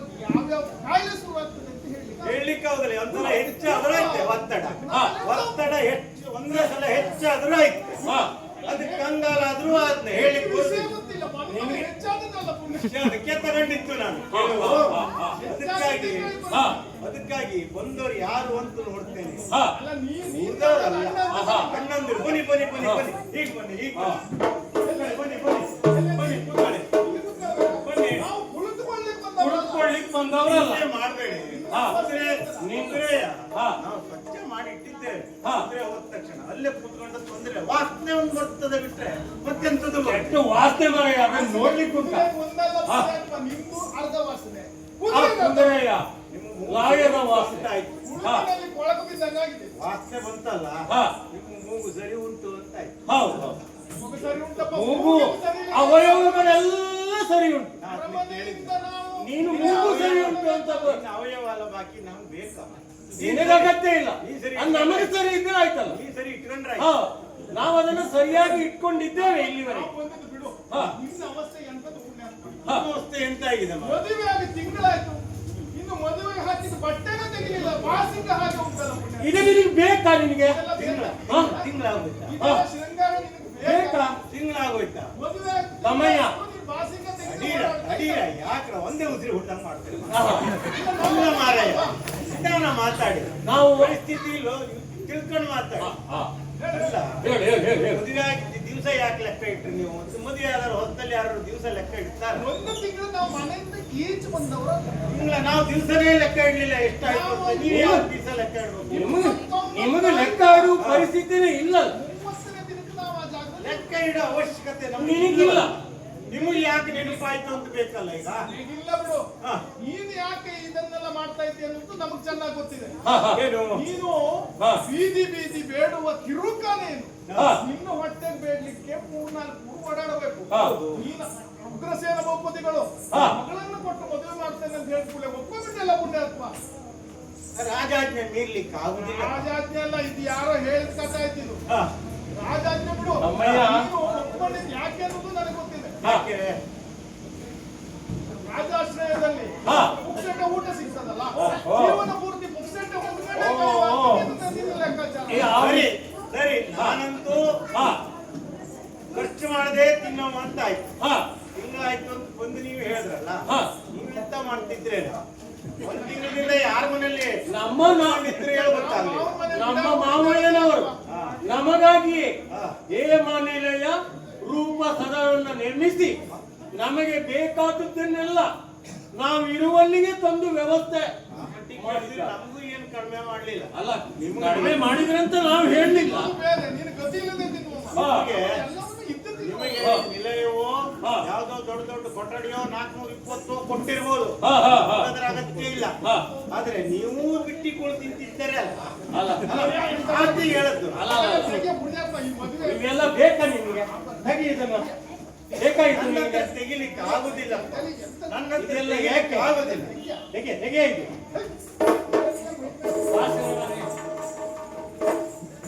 ಕಾಯಿಲೆ ಶುರುವಾಗ್ತದೆ ಅಂತ ಹೇಳಿ ಹೇಳಲಿಕ್ಕೆ ಹೋಗಲಿ. ಒಂದ್ಸಲ ಹೆಚ್ಚಾದ್ರೂ ಐತೆ ಒತ್ತಡ. ಹಾ. ಒತ್ತಡ ಹೆಚ್ಚು, ಒಂದೇ ಸಲ ಹೆಚ್ಚಾದ್ರೂ ಐತೆ. ಹ, ಅದಕ್ಕೆ ಕಂಗಾಲಾದ್ರೂ ಅದನ್ನ ಹೇಳಿಕ್ ವಿಷಯ ಗೊತ್ತಿಲ್ಲ. ಗೊತ್ತಿಲ್ಲ, ನಿಮಗೆ ಹೆಚ್ಚಾದದ್ದಲ್ಲ ಪುಣ್ಯ. ಅದಕ್ಕೆ ತಗೊಂಡಿತ್ತು ನಾನು. ಅದಕ್ಕಾಗಿ ಬಂದವರು ಯಾರು ಅಂತ ನೋಡ್ತೇನೆ. ಹ, ಅಲ್ಲ ಉಳ್ದವ್ರಲ್ಲ. ಆಹಾ. ಅಣ್ಣಂದಿರು ಬನ್ನಿ ಬನ್ನಿ ಬನ್ನಿ ಬನ್ನಿ, ಹೀಗ್ ಬನ್ನಿ, ಹೀಗ್ ಬನ್ನಿ, ಬನ್ನಿ ಬನ್ನಿ ಬನ್ನಿ, ಕೂತ್ಕೊಳ್ಳಿ. ಬನ್ನಿ. ನಾವು ಕುಳಿತುಕೊಳ್ಳಿಕ್ಕೆ ಬಂದವರಲ್ಲ. ಹುಡುಕೊಳ್ಳಿಕ್ ಬಂದವರಲ್ಲ. ಚಿಂತೆ ಮಾಡ್ಬೇಡಿ. ಹಾ. ನಿಂತ್ರೆ ಹಾ. ನಾವು ಸ್ವಚ್ಛ ಮಾಡಿ ಇಟ್ಟಿದ್ದೇವೆ. ಹಾ. ಅಂದ್ರೆ ಹೋದ ತಕ್ಷಣ ಅಲ್ಲೇ ಕೂತ್ಕೊಂಡು ತೊಂದ್ರೆ ವಾಸನೆ ಒಂದು ಬರ್ತದೆ ಬಿಟ್ರೆ ಮತ್ತೆಂತದ್ದು ಎಷ್ಟು ವಾಸನೆ ಮರ ಅದನ್ನ ನೋಡ್ಲಿಕ್ಕೆ ಉಂಟ. ಒಂದಲ್ಲ ಹಾ. ಪುಣ್ಯಾತ್ಮ, ನಿಮ್ದು ಅರ್ಧ ವಾಸನೆ. ಆ ಕುಂದರೆಯ ಲಾಯದ ವಾಸನೆ. ಆಯ್ತು. ಉಳುವಿನಲ್ಲಿ ಕೊಳಕು ಬಿದ್ದಂಗಾಗಿದೆ. ವಾಸನೆ ಬಂತಲ್ಲ, ಹಾ. ನಿಮ್ಮ ಮೂಗು ಸರಿ ಉಂಟು ಅಂತ ಆಯ್ತು. ಹೌದು. ಮೂಗು ಸರಿ ಉಂಟಪ್ಪ, ಮೂಗು ಮೂಗಿಗೆ ಸರಿ ಇಲ್ಲ. ಅವಯವಗಳೆಲ್ಲ ಸರಿ ಉಂಟು. ನಾನು ಅರಮನೆಯಿಂದ ನಾವು ನೀನು ಮೂಗು ಸರಿ ಉಂಟು ಅಂತ ಇನ್ನು ಅವಯವ ಅಲ್ಲ, ಬಾಕಿ ನಮ್ಗೆ ಬೇಕಾ? ನಿನಗೆ ಅಗತ್ಯ ಇಲ್ಲ. ಅದು ನಮಗೆ ಸರಿ ಇದ್ರೆ ಆಯ್ತಲ್ಲ. ಈ ಸರಿ ಇಟ್ಕೊಂಡ್ರೆ ಹಾ, ನಾವು ಅದನ್ನು ಸರಿಯಾಗಿ ಇಟ್ಕೊಂಡಿದ್ದೇವೆ ಇಲ್ಲಿವರೆಗೆ. ನಾವು ಬಂದದ್ದು ಬಿಡು. ಹಾ. ನಿನ್ನ ಅವಸ್ಥೆ ಎಂತದ್ದು ಪುಣ್ಯಾತ್ಮ? ಅವಸ್ಥೆ ಎಂತ ಆಗಿದೆ ಮಗ? ಮದುವೆಯಾಗಿ ತಿಂಗಳಾಯ್ತು, ಇನ್ನು ಮದುವೆಗೆ ಹಾಕಿದ ಬಟ್ಟೆನ ತೆಗಿಲಿಲ್ಲ, ವಾಸಿಂಗ ಹಾಗೆ ಉಂಟಲ್ಲ ಪುಣ್ಯ. ಇದು ನಿನಗೆ ಬೇಕಾ ನಿನಗೆ? ಇದೆಲ್ಲ ಬೇಕಾ? ಹಾ. ತಿಂಗಳಾಗೋಯ್ತಾ? ಇದೆಲ್ಲ ಶೃಂಗಾರ ನಿನಗೆ ಬೇಕಾ? ತಿಂಗಳಾಗೋಯ್ತಾ? ಮದುವೆ ಆಗ್ತಿದೆ, ಸಮಯ. ನೀನು ವಾಸಿಂಗ ತೆಗಿಲಿಲ್ಲ. ಅಡೀರ ಅಡೀರ ಯಾಕ್ರ ಒಂದೇ ಉಸಿರು ಹುಟ್ಟಂಗ್ ಮಾಡ್ತೇನೆ. ಆಹಾ. ಅಲ್ಲ ಮಾರಾಯ, ನಿಧಾನ ಮಾತಾಡಿ. ನಾವು ಪರಿಸ್ಥಿತಿ ತಿಳ್ಕೊಂಡು ಮಾತಾಡಿ. ಹಾ. ಅಲ್ಲ, ಹೇಳು ಹೇಳು ಹೇಳು ಹೇಳು. ಮದುವೆ ಆಗಿದ್ದ ದಿವಸ ಯಾಕೆ ಲೆಕ್ಕ ಇಟ್ರಿ ನೀವು? ಒಂದು ಮದುವೆ ಆದರೂ ಹೊತ್ತಲ್ಲಿ ಯಾರು ದಿವಸ ಲೆಕ್ಕ ಇಡ್ತಾರೆ? ಒಂದು ತಿಂಗಳು ನಾವು ಮನೆಯಿಂದ ಈಚೆ ಬಂದವರಲ್ಲ. ಇಲ್ಲ, ನಾವು ದಿವಸನೇ ಲೆಕ್ಕ ಇಡ್ಲಿಲ್ಲ ಎಷ್ಟಾಯ್ತು ಅಂತ. ನೀವು ಯಾವ ದಿವಸ ಲೆಕ್ಕ ಇಡ್ಬೇಕು? ನಿಮಗೆ ಲೆಕ್ಕ ಆಡುವ ಪರಿಸ್ಥಿತಿನೇ ಇಲ್ಲ. 30ನೇ ದಿನಕ್ಕೆ ನಾವು ಆ ಜಾಗದಲ್ಲಿ ಲೆಕ್ಕ ಇಡೋ ಅವಶ್ಯಕತೆ ನಮ್ಗೆ ನಿನಗಿಲ್ಲ. ಇಲ್ಲ. ನಿಮಗೆ ಯಾಕೆ ನೆನಪಾಯ್ತು ಅಂತ ಬೇಕಲ್ಲ ಈಗ? ಇಲ್ಲ ಬಿಡು. ಹಾ. ನೀನು ಯಾಕೆ ಇದನ್ನೆಲ್ಲ ಮಾಡ್ತಾ ಇದ್ದೀಯ ಅನ್ನೋದು ನಮಗೆ ಚೆನ್ನಾಗಿ ಗೊತ್ತಿದೆ. ಹಾ, ಹಾ. ಏನು? ನೀನು ಹಾ. ಬೀದಿ ಬೀದಿ ಬೇಡುವ ಕಿರುಕಾನೇನು? ಹಾ. ನಿನ್ನ ಹೊಟ್ಟೆಗೆ ಬೇಡ್ಲಿಕ್ಕೆ 3-4 ಊರು ಓಡಾಡಬೇಕು. ಹೌದು. ನೀನು ಉಗ್ರಸೇನ ಭೂಪತಿಗಳು ಹಾ. ಮಗಳನ್ನು ಕೊಟ್ಟು ಮದುವೆ ಮಾಡ್ತೇನೆ ಅಂತ ಹೇಳ್ಕೊಳ್ಳೆ ಒಪ್ಪಿಬಿಟ್ಟಲ್ಲ ಪುಣ್ಯಾತ್ಮ. ರಾಜಾಜ್ಞೆ ಮೀರ್ಲಿಕ್ಕೆ ಆಗುದಿಲ್ಲ. ರಾಜಾಜ್ಞೆ ಅಲ್ಲ, ಇದು ಯಾರೋ ಹೇಳಿದ ಕಥೆ ಆಯ್ತಿದು. ಹಾ. ರಾಜಾಜ್ಞೆ ಬಿಡು. ಅಮ್ಮಯ್ಯ. ನೀನು ಒಪ್ಕೊಂಡಿದ್ದು ಯಾಕೆ ಅನ್ನೋದು ನನಗೆ ಗೊತ್ತಿದೆ. ಯಾಕೆ? ರಾಜಾಶ್ರಯದಲ್ಲಿ ಹಾ. ಪುಕ್ಸಟ್ಟೆ ಊಟ ಸಿಗ್ತದಲ್ಲ, ಓಹೋ. ಜೀವನ ಪೂರ್ತಿ ಪುಕ್ಸಟ್ಟೆ ಹೊಂದ್ಕೊಂಡೇ ಓಹೋ. ನಿನ್ನ ಲೆಕ್ಕಾಚಾರ. ಏ, ಅವ್ರಿ- ಸರಿ ಸರಿ, ನಾನಂತೂ ಹಾ. ಖರ್ಚು ಮಾಡದೆ ತಿನ್ನೋ ಅಂತ ಆಯ್ತು. ಹಾ. ತಿಂಗಳಾಯ್ತು ಅಂತ ಬಂದು ನೀವು ಹೇಳಿದ್ರಲ್ಲ, ಹಾ. ನೀವು ಎಂತ ಮಾಡ್ತಿದ್ರೇನು? ಒಂದು ತಿಂಗಳಿಂದ ಯಾರ ಮನೆಯಲ್ಲಿ ನಮ್ಮ ಇದ್ರೆ ಹೇಳ್ಬೇಕಾಗ್ಲಿ. ನಮ್ಮ ಮಾವಯ್ಯನವರು ಹಾ. ನಮಗಾಗಿಯೇ ಹಾ. ಹೇಮನಿಲಯ ರೂಪ ಸದನವನ್ನು ನಿರ್ಮಿಸಿ ನಮಗೆ ಬೇಕಾದದ್ದನ್ನೆಲ್ಲ ನಾವು ಇರುವಲ್ಲಿಗೆ ತಂದು ವ್ಯವಸ್ಥೆ ಮಾಡಿದ್ರೆ ನಮಗೂ ಏನು ಕಡಿಮೆ ಮಾಡ್ಲಿಲ್ಲ. ಅಲ್ಲ, ಕಡಿಮೆ ಮಾಡಿದ್ರಂತ ನಾವು ಹೇಳಲಿಲ್ಲ. ಅದು ಬೇರೆ, ನೀನು ಗತಿ ಇಲ್ಲದೆ ತಿನ್ನುವ. ಹಾ. ಎಲ್ಲವನ್ನೂ ಇದ್ದು ತಿನ್ನುವ. ನಿಮಗೆ ಹಾ. ನಿಲಯವೋ ಹಾ. ಯಾವ್ದೋ ದೊಡ್ಡ ದೊಡ್ಡ ಕೊಠಡಿಯೋ 420 ಕೊಟ್ಟಿರ್ಬೋದು, ಹಾ, ಹಾ, ಹಾ. ಅದರ ಅಗತ್ಯ ಇಲ್ಲ. ಹಾ. ಆದ್ರೆ ನೀವು ಬಿಟ್ಟಿಗಳು ತಿಂತಿದ್ದಾರೆ ಅಲ್ಲ, ಅಲ್ಲ, ಅಂತ ಹೇಳದ್ದು. ಅಲ್ಲ, ಅಲ್ಲ. ಹಾಗೆ ಪುಣ್ಯಾತ್ಮ ಈ ಮದುವೆ ಇವೆಲ್ಲ ಬೇಕಾ ನಿಮಗೆ? ಹೇಗೆ ಇದನ್ನ ಬೇಕಾಯ್ತು ನನ್ನ ನಿಮಗೆ? ಹತ್ರ ತೆಗಿಲಿಕ್ಕೆ ಆಗುದಿಲ್ಲ. ನನ್ನ ಹತ್ರ ಇದೆಲ್ಲ ತೆಗಿಲಿಕ್ಕೆ ಯಾಕೆ? ಆಗುದಿಲ್ಲ. ಹೇಗೆ ಹೇಗೆ ಇದು?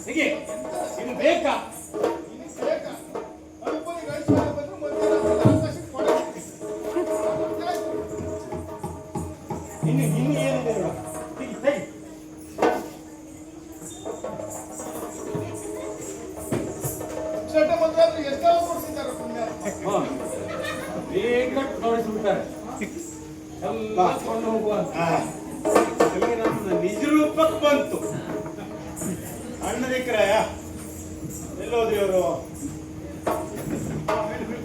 ಹೇಗೆ ಇದು ಬೇಕಾ? ನಿನಗೆ ಬೇಕಾ? ಅಲ್ಪನಿಗೆ ಐಶ್ವರ್ಯ ಬಂದ್ರೆ ಮಧ್ಯರಾತ್ರಿ ಆಕಾಶಕ್ಕೆ ಕೊಡ. ಇನ್ನು ಏನಿದೆ ನೋಡು. ತೆಗಿ, ತೆಗಿ. ತೋರಿಸ್ಬಿಡ್ತಾರೆ ಎಲ್ಲ ಕೊಂಡು ಹೋಗುವ ಈಗ ನಮ್ದು ನಿಜ ರೂಪಕ್ಕೆ ಬಂತು. ಅಣ್ಣದಿಕ್ರಾಯ ಎಲ್ಲೋದ್ರಿ ಅವರು?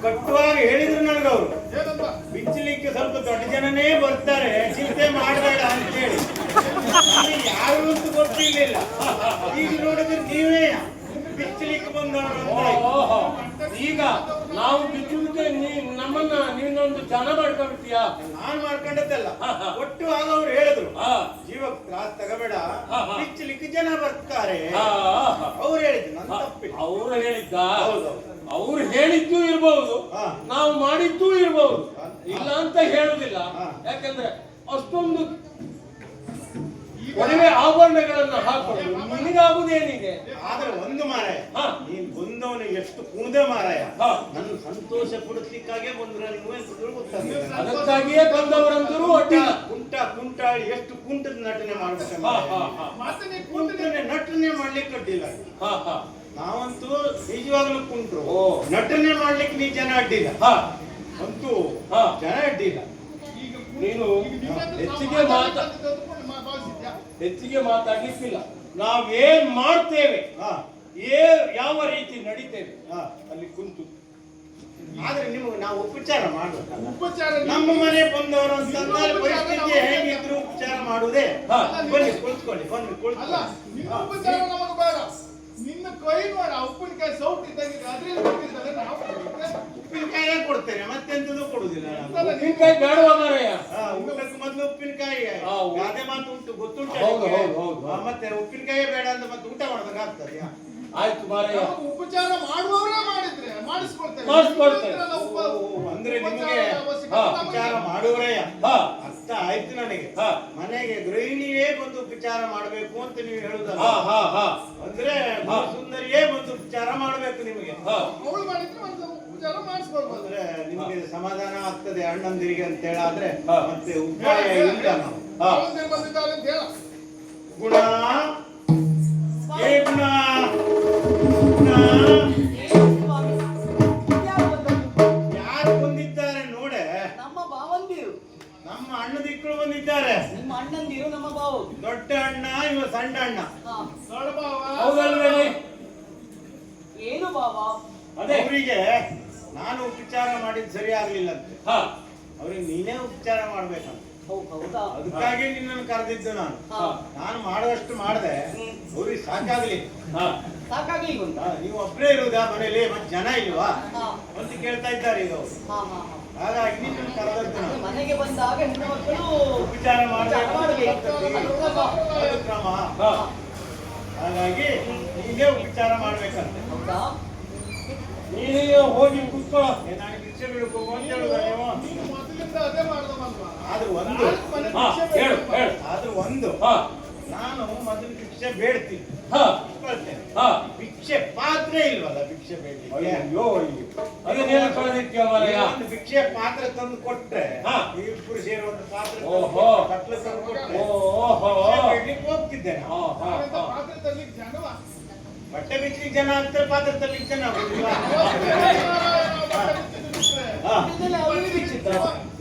ಕಟ್ಟುವಾಗ ಹೇಳಿದ್ರು ನನಗವ್ರು ಏನಂತ ಬಿಚ್ಚಲಿಕ್ಕೆ ಸ್ವಲ್ಪ ದೊಡ್ಡ ಜನನೇ ಬರ್ತಾರೆ, ಚಿಂತೆ ಮಾಡಬೇಡ ಅಂತೇಳಿ. ನನಗೆ ಯಾರು ಅಂತ ಗೊತ್ತಿರ್ಲಿಲ್ಲ. ಈಗ ನೋಡಿದ್ರೆ ನೀವೇ ಬಿಚ್ಚಲಿಕ್ಕೆ ಬಂದವರು ಅಂತ ಆಯ್ತು. ಓಹೋ, ಈಗ ನಾವು ಬಿಚ್ಚುವುದೇ ನಮ್ಮನ್ನ ನೀನೊಂದು ಜನ ಮಾಡ್ಕೊಂಡ್ಬಿಡ್ತೀಯಾ? ನಾನ್ ಮಾಡ್ಕೊಂಡದ್ದಲ್ಲ, ಹಾ, ಹಾ. ಒಟ್ಟು ಆಗ ಅವ್ರು ಹೇಳಿದ್ರು ಹಾ. ಜೀವಕ್ಕೆ ತ್ರಾಸ ತಗಬೇಡ, ಹಾ, ಹಾ. ಬಿಚ್ಚಲಿಕ್ಕೆ ಜನ ಬರ್ತಾರೆ. ಹಾ, ಹಾ. ಅವ್ರು ಹೇಳಿದ್ರು, ನನ್ ತಪ್ಪಿಲ್ಲ. ಅವ್ರು ಹೇಳಿದ್ದ? ಹೌದೌದು. ಅವ್ರು ಹೇಳಿದ್ದು ಇರ್ಬಹುದು, ಹಾ. ನಾವು ಮಾಡಿದ್ದು ಇರ್ಬಹುದು, ಹಾ. ಇಲ್ಲ ಅಂತ ಹೇಳುದಿಲ್ಲ. ಹಾ. ಯಾಕಂದ್ರೆ ಅಷ್ಟೊಂದು ಒಡವೆ ಆಭರಣಗಳನ್ನ ಹಾಕೊಂಡು ನಿನಗಾಗುದೇನಿದೆ? ಆದ್ರೆ ಒಂದು ಮಾರಾಯ, ಹಾ. ನೀನ್ ಬಂದವನು ಎಷ್ಟು ಕುಣದೆ ಮಾರಾಯ, ಹಾ. ನನ್ನ ಸಂತೋಷ ಪಡಿಸ್ಲಿಕ್ಕಾಗೆ ಬಂದ್ರೆ ಗೊತ್ತಾಗ್ತದೆ. ಅದಕ್ಕಾಗಿಯೇ ಬಂದವರಂತರೂ ಅಡ್ಡಿಲ್ಲ. ಕುಂಟಾಳಿ ಎಷ್ಟು ಕುಂಟದ ನಟನೆ ಮಾಡ್ಬೇಕು. ಹಾ, ಹಾ, ಹಾ. ಮತ್ತೆ ನೀ ಕುಂಟನೆ ನಟನೆ ಮಾಡ್ಲಿಕ್ಕೆ ಅಡ್ಡಿಲ್ಲ. ಹಾ, ಹಾ. ನಾವಂತೂ ನಿಜವಾಗ್ಲೂ ಕುಂಟ್ರು, ಓ. ನಟನೆ ಮಾಡ್ಲಿಕ್ಕೆ ನೀ ಜನ ಅಡ್ಡಿಲ್ಲ. ಹಾ. ಅಂತೂ ಹಾ. ಜನ ಅಡ್ಡಿಲ್ಲ. ಈಗ ನೀನು ಹೆಚ್ಚಿಗೆ ಹೆಚ್ಚಿಗೆ ಮಾತಾಡ್ಲಿಕ್ಕಿಲ್ಲ. ನಾವೇನ್ ಮಾಡ್ತೇವೆ, ಹಾ, ಯಾವ ರೀತಿ ನಡಿತೇವೆ ಹಾ. ಅಲ್ಲಿ ಕುಂತು. ಆದ್ರೆ ನಿಮಗೆ ನಾವು ಉಪಚಾರ ಮಾಡ್ಬೇಕಲ್ಲ. ಉಪಚಾರ ನಮ್ಮ ಮನೆ ಬಂದವರು ಅಂತಂದ್ರೆ ಪರಿಸ್ಥಿತಿ ಹೇಗಿದ್ರು ಉಪಚಾರ ಮಾಡುವುದೇ. ಹಾ. ಬನ್ನಿ ಕುಳಿತುಕೊಳ್ಳಿ, ಬನ್ನಿ ಅಲ್ಲ, ಕುಳಿತುಕೊಳ್ಳಿ. ನಿನ್ನ ಉಪಚಾರ ನಮಗೆ ಬೇಡ. ನಿನ್ನ ಕೈ ನೋಡ, ಉಪ್ಪಿನಕಾಯಿ ಸೌಟ್ ಇದ್ದಂಗಿದೆ, ಅದ್ರಲ್ಲಿ ಕೊಟ್ಟಿದ್ದಾರೆ ನಾವು ಉಪ್ಪಿನಕಾಯಿಯೇ ಕೊಡ್ತೇನೆ, ಮತ್ತೆಂತದೂ ಕೊಡುದಿಲ್ಲ ನಾನು. ಉಪ್ಪಿನಕಾಯಿ ಬೇಡವಾ ಮಾರಾಯ? ಊಟಕ್ಕೆ ಮೊದಲು ಉಪ್ಪಿನಕಾಯಿ. ಹಾ, ಗಾದೆ ಮಾತು ಉಂಟು, ಗೊತ್ತುಂಟು ಹೌದು, ನಿಮ್ಗೆ? ಹೌದು, ಹೌದು. ಮತ್ತೆ ಉಪ್ಪಿನಕಾಯಿ ಬೇಡ ಅಂತ ಮತ್ತೆ ಊಟ ಮಾಡೋದಕ್ಕಾಗ್ತದೆ? ಆಯ್ತು ಮಾರಾಯ, ನಮಗೆ ಉಪಚಾರ ಮಾಡುವವರೇ ಮಾಡಿದ್ರೆ ಮಾಡಿಸ್ಕೊಳ್ತೇವೆ. ಮಾಡಿಸ್ಕೊಳ್ತೇವೆ. ಇನ್ನೊಂದ್ರೆಲ್ಲ ಅಂದ್ರೆ ನಿಮಗೆ ಉಪಚಾರದ ಅವಶ್ಯಕತೆ ಹಾ. ನಮಗೆ ಉಪಚಾರ ಮಾಡುವರೇ ಹಾ. ಅರ್ಥ ಆಯ್ತು ನನಗೆ. ಹಾ. ಮನೆಗೆ ಗೃಹಿಣಿಯೇ ಬಂದು ಉಪಚಾರ ಮಾಡಬೇಕು ಅಂತ ನೀವು ಹೇಳುದಲ್ಲ. ಹಾ, ಹಾ, ಹಾ. ಅಂದ್ರೆ ಹಾ. ಸುಂದರಿಯೇ ಬಂದು ಉಪಚಾರ ಮಾಡಬೇಕು ನಿಮಗೆ. ಹಾ. ಅವಳು ಮಾಡಿದ್ರೆ ಒಂದು ಉಪಚಾರ ಮಾಡಿಸ್ಕೊಳ್ಬೋದು. ಅಂದ್ರೆ ನಿಮಗೆ ಸಮಾಧಾನ ಆಗ್ತದೆ ಅಣ್ಣಂದಿರಿಗೆ ಅಂತ ಹೇಳಾದ್ರೆ ಹಾ. ಮತ್ತೆ ಉಪಾಯ ಇಲ್ಲ ನಾವು. ಹಾ. ಅವಳಂದಿರು ಬಂದಿದ್ದಾರೆ ಅಂತ ಹೇಳ. ಗುಣ ಏ ಗುಣ ಗುಣ ಏನು ಸ್ವಾಮಿ? ಯಾರು ಬಂದದ್ದು? ಯಾರು ಬಂದಿದ್ದಾರೆ ನೋಡೆ? ನಮ್ಮ ಭಾವಂದಿರು. ನಮ್ಮ ಅಣ್ಣದಿಕ್ಕಳು ಬಂದಿದ್ದಾರೆ. ನಿಮ್ಮ ಅಣ್ಣಂದಿರು ನಮ್ಮ ಬಾವು. ದೊಡ್ಡ ಅಣ್ಣ, ಇವ ಸಣ್ಣ ಅಣ್ಣ. ಹಾ. ನೋಡ ಬಾವ. ಹೌದಲ್ವೇನೆ? ಏನು ಬಾವ? ಅದೇ. ಅವರಿಗೆ ನಾನು ಉಪಚಾರ ಮಾಡಿದ್ ಸರಿ ಆಗ್ಲಿಲ್ಲ ಅಂತೆ. ಹಾ. ಅವ್ರಿಗೆ ನೀನೇ ಉಪಚಾರ ಮಾಡ್ಬೇಕಂತ. ಹೌದಾ? ಅದಕ್ಕಾಗಿ ನಿನ್ನನ್ನು ಕರೆದಿದ್ದು ನಾನು. ಹಾ. ನಾನು ಮಾಡುವಷ್ಟು ಮಾಡಿದೆ, ಅವ್ರಿಗೆ ಸಾಕಾಗ್ಲಿ. ಹಾ. ಸಾಕಾಗ್ಲಿ ಬಂತ? ನೀವು ಒಬ್ಬರೇ ಇರುವುದಾ ಮನೇಲಿ? ಮತ್ತೆ ಜನ ಇಲ್ವಾ ಹಾ. ಅಂತ ಕೇಳ್ತಾ ಇದ್ದಾರೆ ಈಗ ಅವರು. ಹಾ, ಹಾ, ಹಾ. ಹಾಗಾಗಿ ನಿನ್ನನ್ನು ಕರೆದದ್ದು ಅಂದ್ರೆ ನಾನು. ಮನೆಗೆ ಬಂದಾಗ ಹೆಣ್ಣು ಮಕ್ಕಳು ಉಪಚಾರ ಮಾಡಬೇಕು, ಮಾಡ್ಬೇಕು. ಅದು ಕ್ರಮ. ಹಾ. ಹಾಗಾಗಿ ನೀನೇ ಉಪಚಾರ ಮಾಡ್ಬೇಕಂತೆ. ಹೌದಾ? ನೀನೇ ಹೋಗಿ ಕುತ್ಕೊಳ್ಳ. ನಾನು ಭಿಕ್ಷೆ ಬೀಳಬೇಕು ಅಂತ ಹೇಳುದ ನೀವು? ನೀನು ಮೊದಲಿಂದ ಅದೇ ಮಾಡ್ದವಲ್ವಾ? ಆದ್ರೂ ಒಂದು ನಾಲ್ಕು ಮನೆ ಹಾ, ಭಿಕ್ಷೆ ಹೇಳು, ಬೇಡ. ಹೇಳು. ಆದ್ರೂ ಒಂದು ಹಾ. ನಾನು ಮೊದಲು ಭಿಕ್ಷೆ ಬೇಡ್ತೀನಿ, ಹಾ. ಇಟ್ಕೊಳ್ತೇನೆ. ಹಾ. ಭಿಕ್ಷೆ ಪಾತ್ರೆ ಇಲ್ವಲ್ಲ ಭಿಕ್ಷೆ ಬೇಡ್ಲಿಕ್ಕೆ. ಅಯ್ಯೋ, ಅಯ್ಯೋ. ಅದನ್ನೇನು ಕಳೆದಿಟ್ಯ ಮಾರಾಯ? ಒಂದು ಭಿಕ್ಷೆ ಪಾತ್ರೆ ತಂದು ಕೊಟ್ರೆ, ಹಾ. ಇಬ್ಬರು ಸೇರಿ ಒಂದು ಪಾತ್ರೆ ಓಹೋ. ಕಟ್ಲು ತಂದು ಕೊಟ್ರೆ ಓಹೋ. ಭಿಕ್ಷೆ ಬೇಡ್ಲಿಕ್ಕೆ ಹೋಗ್ತಿದ್ದೆ ನಾನು. ಹಾ, ಹಾ, ನಾವಿಂದ ಹಾ. ಪಾತ್ರೆ ತರ್ಲಿಕ್ಕೆ ಜನವ. ಬಟ್ಟೆ ಬಿಚ್ಚಲಿಕ್ಕೆ ಜನ ಆಗ್ತಾರೆ, ಪಾತ್ರೆ ತರ್ಲಿಕ್ಕೆ ಜನ ಆಗುದಿಲ್ವಾ? ಹಾ. ಇದೆಲ್ಲ ಅವರಿಗೆ ಬಿಚ್ಚಿದ್ದ.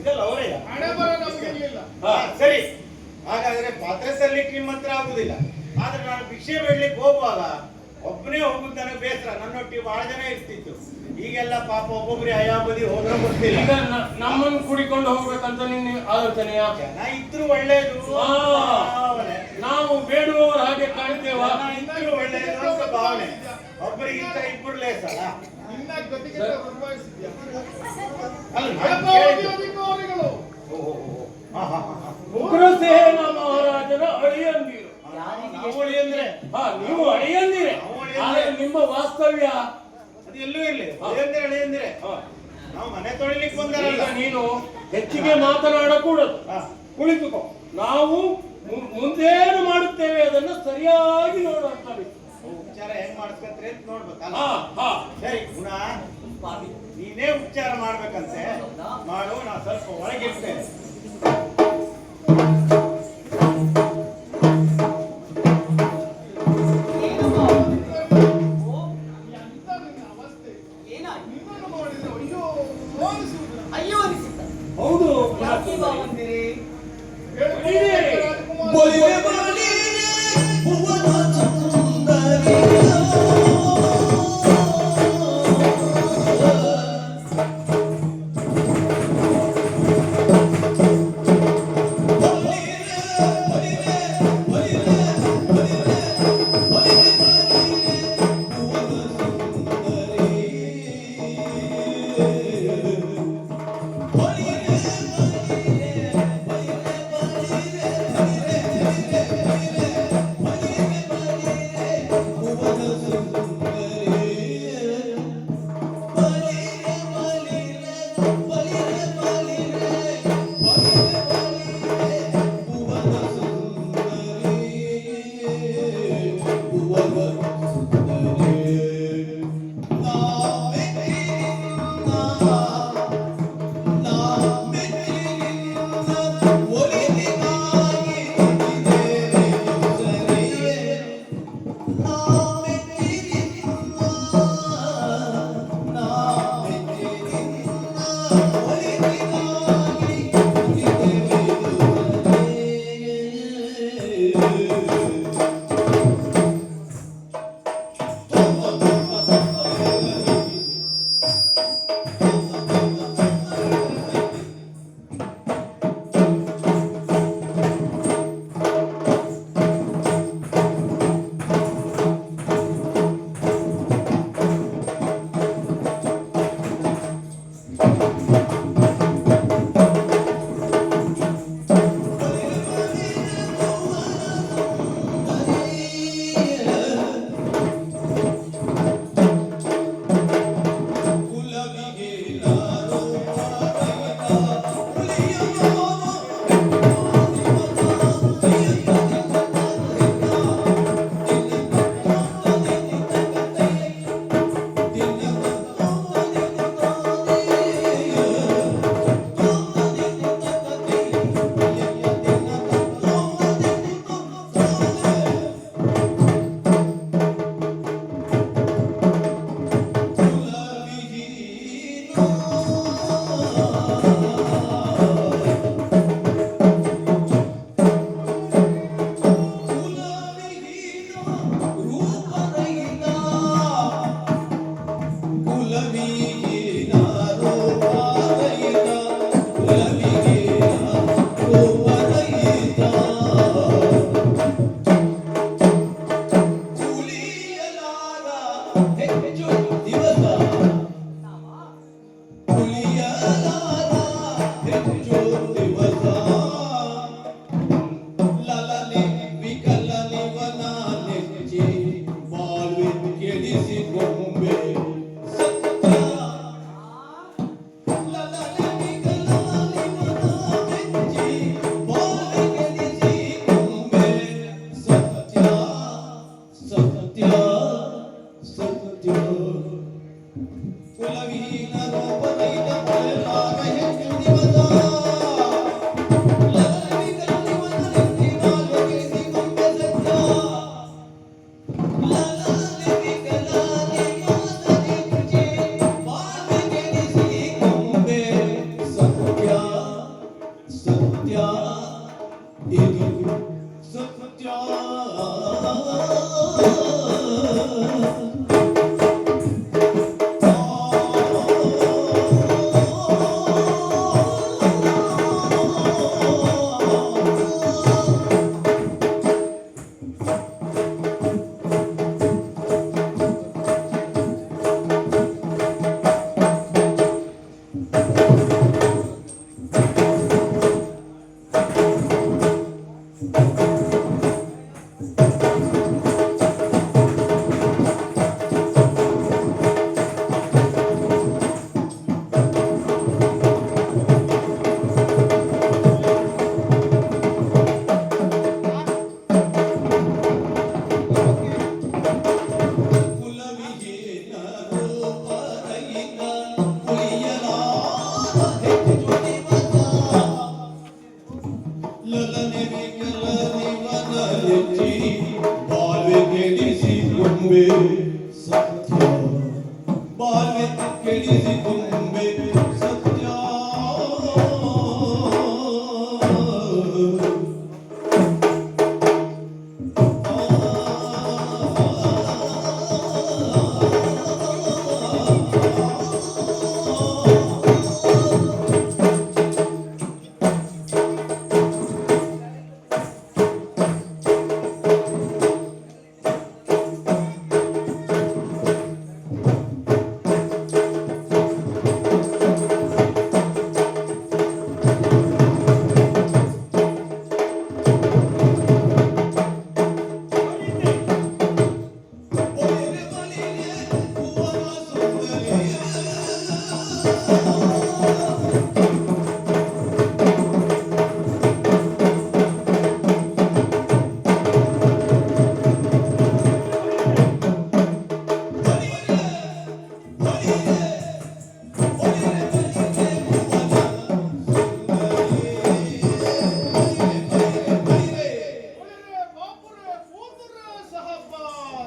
ಇದೆಲ್ಲ ಅವರೇ. ಹಣೆ ಬರ ನಮ್ಗೆ ಇರ್ಲಿಲ್ಲ. ಹಾ. ಸರಿ, ಹಾಗಾದ್ರೆ ಪಾತ್ರೆ ತರ್ಲಿಕ್ಕೆ ನಿಮ್ಮ ಹತ್ರ ಆಗುದಿಲ್ಲ. ಆದ್ರೆ ನಾನು ಭಿಕ್ಷೆ ಬೇಡ್ಲಿಕ್ಕೆ ಹೋಗುವಾಗ ಒಬ್ಬನೇ ಹೋಗುದು ನನಗೆ ಬೇಸರ. ನನ್ನೊಟ್ಟಿಗೆ ಬಹಳ ಜನ ಇರ್ತಿತ್ತು. ಈಗೆಲ್ಲ ಪಾಪ ಒಬ್ಬೊಬ್ಬರೇ ಹಯಾಬದಿ ಹೋದ್ರೆ ಗೊತ್ತಿಲ್ಲ. ಈಗ ನಮ್ಮನ್ನು ಕುಡಿಕೊಂಡು ಹೋಗ್ಬೇಕಂತ ನಿನ್ನ ಆಲೋಚನೆಯ? ಜನ ಇದ್ರು ಒಳ್ಳೇದು. ಹಾ. ಭಾವನೆ. ನಾವು ಬೇಡುವವರು ಹಾಗೆ ಕಾಣ್ತೇವಾ? ಜನ ಇದ್ರು ಒಳ್ಳೇದು ಅಂತ ಭಾವನೆ. ಒಬ್ಬರಿಗಿಂತ ಇಬ್ಬರು ಲೇಸಲ್ಲ. ನಿನ್ನ ಗತಿಗೆ ವರ್ಗಾಯಿಸಿದ್ಯಾ? ಅಲ್ಲ, ನಾನು ಅಲ್ಪಾವಧಿ ಕೇಳಿದ್ದು. ಅಧಿಕಾರಿಗಳು. ಹಾ, ಹಾ, ಹಾ, ಹಾ. ಉಗ್ರಸೇನ ಮಹಾರಾಜನ ಅಳಿಯಂದಿರು. ನಾವು ಒಳ್ಳೆ ಅಂದ್ರೆ ಹಾ, ನೀವು ಅಳಿಯಂದಿರೆ. ಆದ್ರೆ ನಿಮ್ಮ ವಾಸ್ತವ್ಯ ಅದು ಎಲ್ಲೂ ಇರ್ಲಿ. ಅಳಿಯಂದ್ರೆ ಹಾ. ನಾವು ಮನೆ ತೊಳಿಲಿಕ್ಕೆ ಈಗ ಬಂದಾರಲ್ಲ. ನೀನು ಹೆಚ್ಚಿಗೆ ಮಾತನಾಡಕೂಡದು. ಹಾ. ಕುಳಿತುಕೋ. ನಾವು ಮುಂದೇನು ಮಾಡುತ್ತೇವೆ ಅದನ್ನು ಸರಿಯಾಗಿ ನೋಡುವಂತದ್ದು. ಉಪಚಾರ ಹೆಂಗ್ ಮಾಡಿಸ್ಕತ್ರಿ ಅಂತ ನೋಡ್ಬೇಕಲ್ಲ. ಹಾ, ಹಾ. ಸರಿ ಗುಣ, ಸ್ವಾಮಿ. ನೀನೇ ಉಪಚಾರ ಮಾಡ್ಬೇಕಂತೆ. ಮಾಡು, ನಾ ಸ್ವಲ್ಪ ಒಳಗಿರ್ತೇನೆ. ಏನು ಬಾವ? ಓ, ಎಂತ ನಿನ್ನ ಅವಸ್ಥೆ? ಏನಾಯ್ತು? ನಿನ್ನನ್ನು ನೋಡಿದ್ರೆ ಅಯ್ಯೋ ಅನಿಸುವುದಿಲ್ಲ. ಅಯ್ಯೋ ಅನಿಸಿದ್ದ.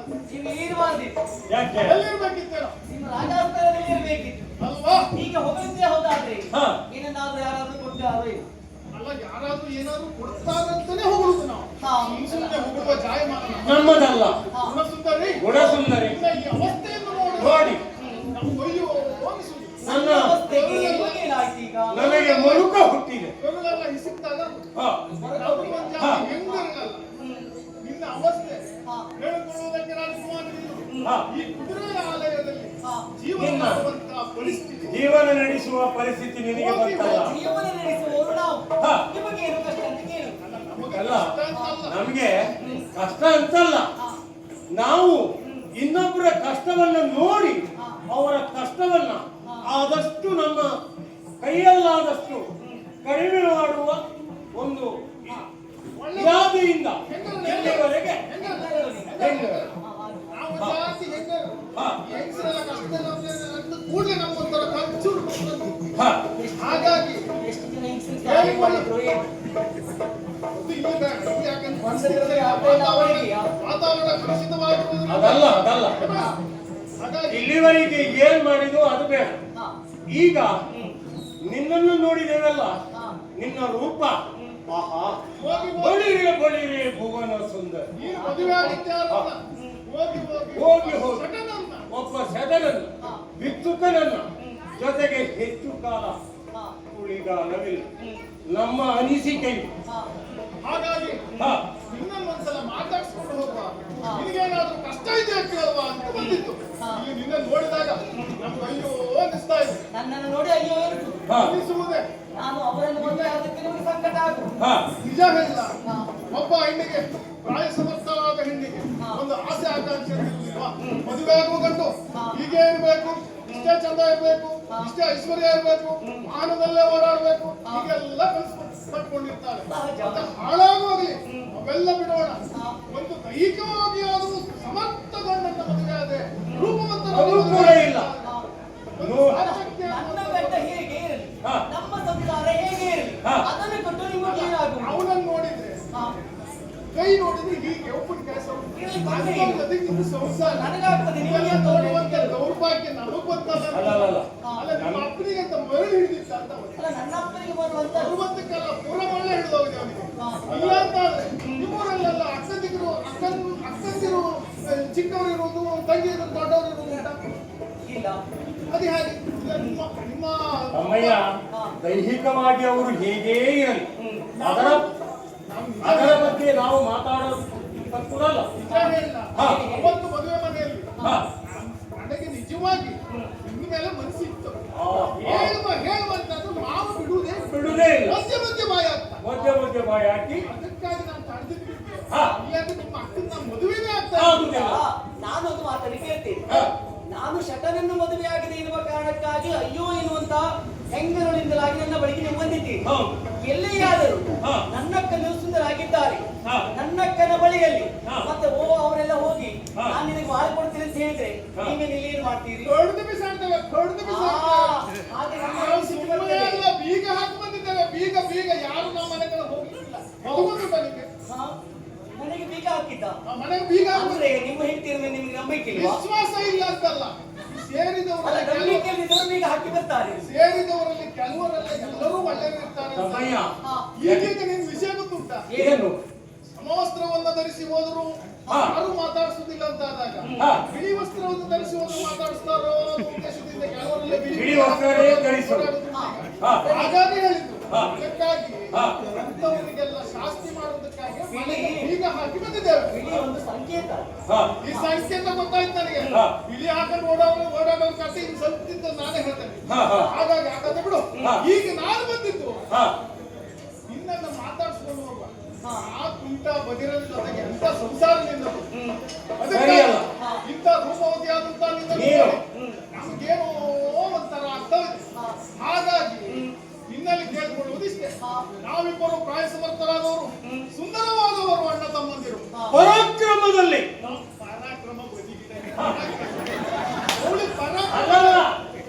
ನೀವು ಏನು ಮಾಡಿದ್ರಿ? ಯಾಕೆ ಎಲ್ಲಿರ್ಬೇಕಿತ್ತೇನೋ ನಿಮ್ಮ ರಾಜಾಸ್ಥಾನದಲ್ಲಿ ಇರಬೇಕಿತ್ತು. ಅಲ್ವಾ? ಈಗ ಹೊಗಳಿದ್ದೇ ಹೌದಾದ್ರೆ ಹಾ. ಏನನ್ನಾದ್ರೂ ಯಾರಾದ್ರೂ ಕೊಟ್ಟಾರೋ ಇಲ್ಲ. ಅಲ್ಲ, ಯಾರಾದ್ರೂ ಏನಾದ್ರೂ ಕೊಡ್ತಾರಂತಾನೆ ಹೊಗಳುದು ನಾವು. ಹಾ. ಸುಮ್ಮನೆ ಹೊಗಳುವ ಜಾಯಮಾನ ನಮ್ಮದಲ್ಲ. ಗುಣಸುಂದರಿ, ಗುಣಸುಂದರಿ ಇನ್ನ ಈ ಅವಸ್ಥೆಯನ್ನು ನೋಡಿ ನಮ್ಗೆ ಅಯ್ಯೋ ಅನಿಸುದು. ನನ್ನ ಅವಸ್ಥೆಗೆ ಏನಾಯ್ತು ಈಗ? ನನಗೆ ಮರುಕ ಹುಟ್ಟಿದೆ. ಕರುಳೆಲ್ಲ ಹಿಸುಕ್ದಾಗ ಹಾ. ನಾವು ಒಂದ್ ಜಾತಿ ಹೆಂಗರಲ್ಲ. ನಿನ್ನ ಅವಸ್ಥೆ ಹಾ. ಹೇಳಿಕೊಳ್ಳುವುದಕ್ಕೆ ರಾಜಕುಮಾರನಿಲ್ಲ. ಹಾ. ಈ ಕುದುರೆಯ ಆಲಯದಲ್ಲಿ ಹಾ. ಜೀವನ ನಿನ್ನ ಮಾಡುವಂತಹ ಪರಿಸ್ಥಿತಿ ಜೀವನ ನಡೆಸುವ ಪರಿಸ್ಥಿತಿ ನಿನಗೆ ಗೊತ್ತಲ್ಲ. ಜೀವನ ನಡೆಸುವವರು ನಾವು. ಹಾ. ನಿಮಗೆ ಏನು ಕಷ್ಟ ಅಂತ ಕೇಳು. ನಮಗೆ ಅಲ್ಲ. ಕಷ್ಟ ಅಂತಲ್ಲ. ನಮ್ಗೆ ಕಷ್ಟ ಅಂತಲ್ಲ, ಹಾ. ನಾವು ಇನ್ನೊಬ್ಬರ ಕಷ್ಟವನ್ನು ನೋಡಿ ಅವರ ಕಷ್ಟವನ್ನ ಆದಷ್ಟು ನಮ್ಮ ಕೈಯಲ್ಲಾದಷ್ಟು ಕಡಿಮೆ ಮಾಡುವ ಒಂದು ಇರಾದೆಯಿಂದ ಇಲ್ಲಿವರೆಗೆ ಹೆಂಗರು. ನಾವು ಜಾತಿ ಹೆಂಗರು. ಹಾ. ಹೆಂಗಸರೆಲ್ಲ ಕಷ್ಟದಲ್ಲಿ ಅಂತ ಕೂಡಲೇ ನಮ್ಗೊಂಥರ ಕಂಚೂರು ಬಂತು. ಹಾ. ಹಾಗಾಗಿ ಎಷ್ಟು ಜನ ಹೆಂಗಸರು ಸಾರಿ ಮಾಡಿದ್ರು ಏನು? ಅದು ಇಲ್ಲಿ ಬೇಡ. ಇಲ್ಲಿ ಯಾಕಂದ್ರೆ ಮನುಷ್ಯರಲ್ಲಿ ಆಪರೇಟ್ ಅವರಿಗೆಯಾ? ವಾತಾವರಣ ಕಲುಷಿತವಾಗಿರುವುದರಿಂದ ಅದಲ್ಲ ಹಾಗಾಗಿ ಇಲ್ಲಿವರೆಗೆ ಏನ್ ಮಾಡಿದ್ರು ಅದು ಬೇಡ. ಹಾ. ಈಗ ನಿನ್ನನ್ನು ನೋಡಿದೇವಲ್ಲ, ಹಾ. ನಿನ್ನ ರೂಪ ಆಹಾ ಹೋಗಿ ಬಳಿರೆ ಭುವನ ಸುಂದರ. ನೀನು ಮದುವೆ ಆಗಿದ್ದೆ ಅದನ್ನ ಹೋಗಿ ಹೋಗಿ ಸಡನ್ ಅಂತ. ಒಬ್ಬ ಸೆದನನ್ನು ಭಿಕ್ಷುಕನನ್ನ ಜೊತೆಗೆ ಹೆಚ್ಚು ಕಾಲ ಹಾ. ಉಳಿಗಾಲವಿಲ್ಲ. ನಮ್ಮ ಅನಿಸಿಕೆ ಇದು. ಹಾ. ಹಾಗಾಗಿ ಹಾ. ನಿನ್ನನ್ನು ಒಂದ್ಸಲ ಮಾತಾಡ್ಸ್ಕೊಂಡು ಹೋಗುವ. ಹಾ. ನಿನಗೇನಾದ್ರೂ ಕಷ್ಟ ಇದೆಯಾ ಕೇಳುವ ಅಂತ ಬಂದಿತ್ತು. ಹಾ. ಇಲ್ಲಿ ನಿನ್ನ ನೋಡಿದಾಗ ನಮ್ಗೆ ಅಯ್ಯೋ ಅನಿಸ್ತಾ ಇದೆ. ನನ್ನನ್ನು ನೋಡಿ ಅಯ್ಯೋ ಎನಿಸಿತು. ಹಾ. ಅನಿಸುವುದೇ ನಾನು ಅವರನ್ನು ಮದುವೆ ಆದಕ್ಕೆ ನಿಮಗೆ ಸಂಕಟ ಆಗು. ಹಾ. ನಿಜ ಹೇಳಿಲ್ಲ. ಹಾ. ಒಬ್ಬ ಹೆಣ್ಣಿಗೆ ಪ್ರಾಯ ಸಮರ್ಥವಾದ ಹೆಣ್ಣಿಗೆ ಹಾ. ಒಂದು ಆಸೆ ಆಕಾಂಕ್ಷೆ ಇರುವುದಿಲ್ವಾ? ಮದುವೆ ಆಗುವ ಗಂಡು ಹಾ. ಹೀಗೆ ಇರ್ಬೇಕು, ಇಷ್ಟೇ ಚಂದ ಇರ್ಬೇಕು, ಹಾ. ಇಷ್ಟೇ ಐಶ್ವರ್ಯ ಇರ್ಬೇಕು, ವಾಹನದಲ್ಲೇ ಓಡಾಡ್ಬೇಕು, ಹಾ. ಹೀಗೆಲ್ಲ ಕಟ್ಕೊಂಡಿರ್ತಾರೆ. ಸಹಜ. ಮತ್ತೆ ಹಾಳಾಗುವಾಗಲಿ ಅವೆಲ್ಲ ಬಿಡೋಣ. ಹಾ. ಒಂದು ದೈಹಿಕವಾಗಿ ಆದರೂ ಸಮರ್ಥ ಗಂಡನ ಮದುವೆ ಆದ್ರೆ ರೂಪವಂತನ ಅದು ಮದುವೆ ಕೂಡ ಇಲ್ಲ. ಹಾ. ಒಂದು ನೋ- ಸಾರ್ಥಕ್ಯ ನನ್ನ ಅನ್ನುವಂಥದ್ದು. ಗಂಡ ಹೇಗೆ ಇರಲಿ, ಹಾ. ನಮ್ಮ ಸಂಸಾರ ಹೇಗೆ ಇರಲಿ, ಹಾ. ಅದನ್ನು ಕೊಟ್ಟು ನಿಮಗೆ ಏನಾಗು. ಅವನನ್ನು ನೋಡಿದ್ರೆ ಹಾ. ಕೈ ನೋಡಿದ್ರೆ ಹೀಗೆ ಒಬ್ಬನ ಕೆಲಸ ಇಲ್ಲಿ ತೊಂದ್ರೆ ಇಲ್ಲ. ಸಂಸಾರ ನನಗಾಗ್ತದೆ, ನಿಮಗೆ ಇವೆಲ್ಲ ತೊಂದ್ರೆ ನೋಡುವಂತ ಇಲ್ಲ. ದೌರ್ಭಾಗ್ಯ ನಮಗ್ ಗೊತ್ತಲ್ಲ. ಅಲ್ಲ. ಅಲ್ಲ, ನಿಮ್ಮ ಅಪ್ಪನಿಗೆ ಅಂತ ಮರಳು ಹಿಡಿದಿತ್ತ ಅಂತ ಅವನು. ಅಲ್ಲ, ನನ್ನ ಅಪ್ಪನಿಗೆ ಬರುವಂತ ಬರುವಂತಕ್ಕೆಲ್ಲ ಪೂರ ಮರಳು ಹಿಡಿದೋಗಿದೆ ಅವನಿಗೆ. ಹಾ. ಇಲ್ಲ ಅಂತ ಆದ್ರೆ ನಿಮ್ಮೂರಲ್ಲೆಲ್ಲ ಅಕ್ಕಂದಿರು ಚಿಕ್ಕವರು ಇರುವುದು, ತಂಗಿ ಇರುವುದು, ದೊಡ್ಡವರು ಇರುವುದು ಉಂಟಾ? ಇಲ್ಲ. ಅದು ಹೇಗೆ? ಇಲ್ಲ, ನಿಮ್ಮ ಅಮ್ಮಯ್ಯ, ದೈಹಿಕವಾಗಿ ಅವರು ಹೇಗೇ ಇರಲಿ, ಅದರ ಬಗ್ಗೆ ನಾವು ಮಾತಾಡೋದು ತಪ್ಪುದಲ್ಲ. ನಿಜ ಹೇಳಿಲ್ಲ. ಹಾ. ಅವತ್ತು ಮದುವೆ ಮನೆಯಲ್ಲಿ ಹಾ. ನನಗೆ ನಿಜವಾಗಿ ಇನ್ನು ಮೇಲೆ ಮನಸ್ಸಿತ್ತು. ಆ, ಹೇಳುವಂತದ್ದು ನಾವು ಬಿಡುವುದೇ ಇಲ್ಲ. ಮಧ್ಯೆ ಬಾಯಿ ಆಗ್ತಾ. ಮಧ್ಯೆ ಬಾಯಿ ಹಾಕಿ ಅದಕ್ಕಾಗಿ ನಾನು ತಡೆದಿದ್ದೆ. ಹಾ. ಇಲ್ಲಾಂದ್ರೆ ನಿಮ್ಮ ಅಕ್ಕನ ಮದುವೆನೇ ಆಗ್ತಾ ಆಗುದಿಲ್ಲ. ನಾನು ಒಂದು ಮಾತನ್ನು ಕೇಳ್ತೇನೆ. ಹಾ. ನಾನು ಶಟನನ್ನು ಮದುವೆಯಾಗದೆ ಇರುವ ಕಾರಣಕ್ಕಾಗಿ ಅಯ್ಯೋ ಎನ್ನುವಂತ ಹೆಂಗರುಳಿಂದಲಾಗಿ ನನ್ನ ಬಳಿಗೆ ನೀವು ಬಂದಿದ್ದೀರಿ. ಹೌದು. ಎಲ್ಲಿಯಾದರೂ ಹಾ. ನನ್ನಕ್ಕನು ಸುಂದರಾಗಿದ್ದಾರೆ, ಹಾ. ನನ್ನಕ್ಕನ ಬಳಿಯಲ್ಲಿ ಹಾ. ಮತ್ತೆ ಅವರೆಲ್ಲ ಹೋಗಿ ಹಾ. ನಾನು ನಿನಗೆ ಮಾಡಿಕೊಡ್ತೀನಿ ಅಂತ ಹೇಳಿದ್ರೆ ಹಾ. ನೀವೇ ಇಲ್ಲಿ ಏನ್ ಮಾಡ್ತೀರಿ? ಹೊಡೆದು ಬಿಸಾಡ್ತೇವೆ. ಹಾಗೆ ನನ್ನ ನಾವು ಸಿಟ್ಟು ಸುಮ್ಮನೆ ಬರ್ತದೆ. ಎಲ್ಲ ಬೀಗ ಹಾಕಿ ಬಂದಿದ್ದೇವೆ. ಬೀಗ ಯಾರು ನಮ್ಮ ಮನೆ ಕಡೆ ಹೋಗ್ಲಿಲ್ಲ. ಹೋಗುದು ನನಗೆ ಹಾ? ನನಗೆ ಬೀಗ ಹಾಕಿದ್ದ ಆ ಮನೆಗೆ ಬೀಗ ಹಾಕುದು. ಅಂದ್ರೆ ನಿಮ್ಮ ಹೆಂಡತಿಯ ಮೇಲೆ ನಿಮ್ಗೆ ನಂಬಿಕೆ ಇಲ್ವಾ? ವಿಶ್ವಾಸ ಇಲ್ಲ ಅಂತಲ್ಲ. ಅಲ್ಲ, ಸೇರಿದವರಲ್ಲಿ ನಂಬಿಕೆ ಇಲ್ಲದಿದ್ದವರು ಬೀಗ ಹಾಕಿ ಬರ್ತಾರೆ. ಕೆಲವರೆಲ್ಲ ಎಲ್ಲರೂ ಒಳ್ಳೆಯದಿರ್ತಾರೆ ಅಂತ. ಅಮ್ಮಯ್ಯ, ಹಾ. ಈಗೀಗ ನಿಮ್ಗೆ ವಿಷಯ ಗೊತ್ತುಂಟಾ? ಏನು? ಸಮವಸ್ತ್ರವನ್ನು ಧರಿಸಿ ಹೋದ್ರು ಹಾ. ಯಾರು ಮಾತಾಡಿಸುದಿಲ್ಲ ಅಂತ ಆದಾಗ ಹಾ. ಬಿಳಿ ವಸ್ತ್ರವನ್ನು ಧರಿಸಿ ಹೋದ್ರು ಮಾತಾಡಿಸ್ತಾರೋ ಅನ್ನೋ ಉದ್ದೇಶದಿಂದ ಕೆಲವರೆಲ್ಲ ಬಿಳಿ ವಸ್ತ್ರವೇ ಧರಿಸುವುದು. ಹಾ. ಹಾಗಾಗಿ ಹೇಳಿದ್ದು. ಹಾ. ಅದಕ್ಕಾಗಿ ಹಾ. ಅಂಥವರಿಗೆಲ್ಲ ಶಾಸ್ತಿ ಮಾಡುವುದಕ್ಕಾಗಿ ಬಿಳಿ- ಈಗ ಹಾಕಿ ಬಂದಿದ್ದೇವೆ. ಬಿಳಿ ಒಂದು ಸಂಕೇತ. ಹಾ. ಈ ಸಂಖ್ಯೆ ಗೊತ್ತಾಯ್ತು ನನಗೆ. ಹಾ. ಬಿಳಿ ಹಾಕೊಂಡು ಓಡಾಡೋರ್ ಕಥೆ ಇನ್ನು ಸ್ವಲ್ಪ ತಿಂತ ನಾನೇ ಹೇಳ್ತೇನೆ. ಹಾ. ಹಾ. ಹಾಗಾಗಿ ಹಾಗಾದ್ರೆ ಬಿಡು. ಹಾ. ಈಗ ನಾನು ಬಂದಿದ್ದು ಹಾ. ನಿನ್ನನ್ನ ಮಾತಾಡ್ಸ್ಕೊಂಡು ಹೋಗುವ. ಹಾ. ಆ ಕುಂಟ ಬದಿರನ ಜೊತೆಗೆ ಎಂತ ಸಂಸಾರ ನಿನ್ನದು. ಸರಿಯಲ್ಲ. ಇಂಥ ರೂಪವತಿ ಆದಂತ ನಿನ್ನನ್ನು ನೀನು. ನೋಡಿ ನಮಗೇನೋ ಒಂಥರ ಅರ್ಥವಿದೆ. ಹಾಗಾಗಿ ನಿನ್ನಲ್ಲಿ ಕೇಳ್ಕೊಳ್ಳುವುದು ಇಷ್ಟೇ. ನಾವಿಬ್ಬರು ಪ್ರಾಯ ಸಮರ್ಥರಾದವರು, ಸುಂದರವಾದವರು, ಅಣ್ಣ ತಮ್ಮಂದಿರು. ಪರಾಕ್ರಮದಲ್ಲಿ ನಾವು ಪರಾಕ್ರಮ ಬದಿಗಿದೆ. ಅವಳಿಗೆ ಪರಾಕ್ರಮ ಅಲ್ಲಲ್ಲ.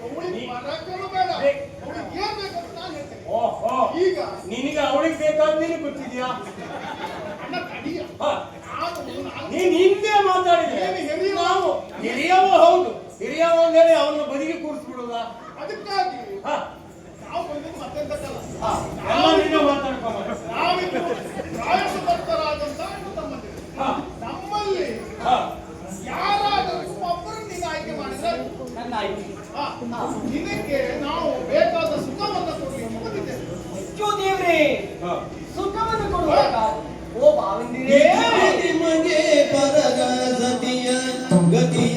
ಅವಳಿಗೆ ಪರಾಕ್ರಮ ಬೇಡ. ಅವಳಿಗೆ ಏನ್ ಬೇಕಂತ ನಾನು ಹೇಳ್ತೇನೆ. ಓಹೋ, ಈಗ ನಿನಗೆ ಅವಳಿಗೆ ಬೇಕಾದ ನೀನು ಗೊತ್ತಿದ್ಯಾ? ಅಣ್ಣ ತಡಿಯ. ಹಾ. ನಾನು ನೀನ್ ಹಿಂದೆ ಮಾತಾಡಿದ್ರೆ ಏನು ನಿಮ್ಮನೆ ಹಾ. ಸುಖವನ್ನು ಕೊಡುವಾಗ ಓ ಭಾವಂದಿರೇ ನಿಮಗೆ ಪರಗ ಸತಿಯ ಗತಿ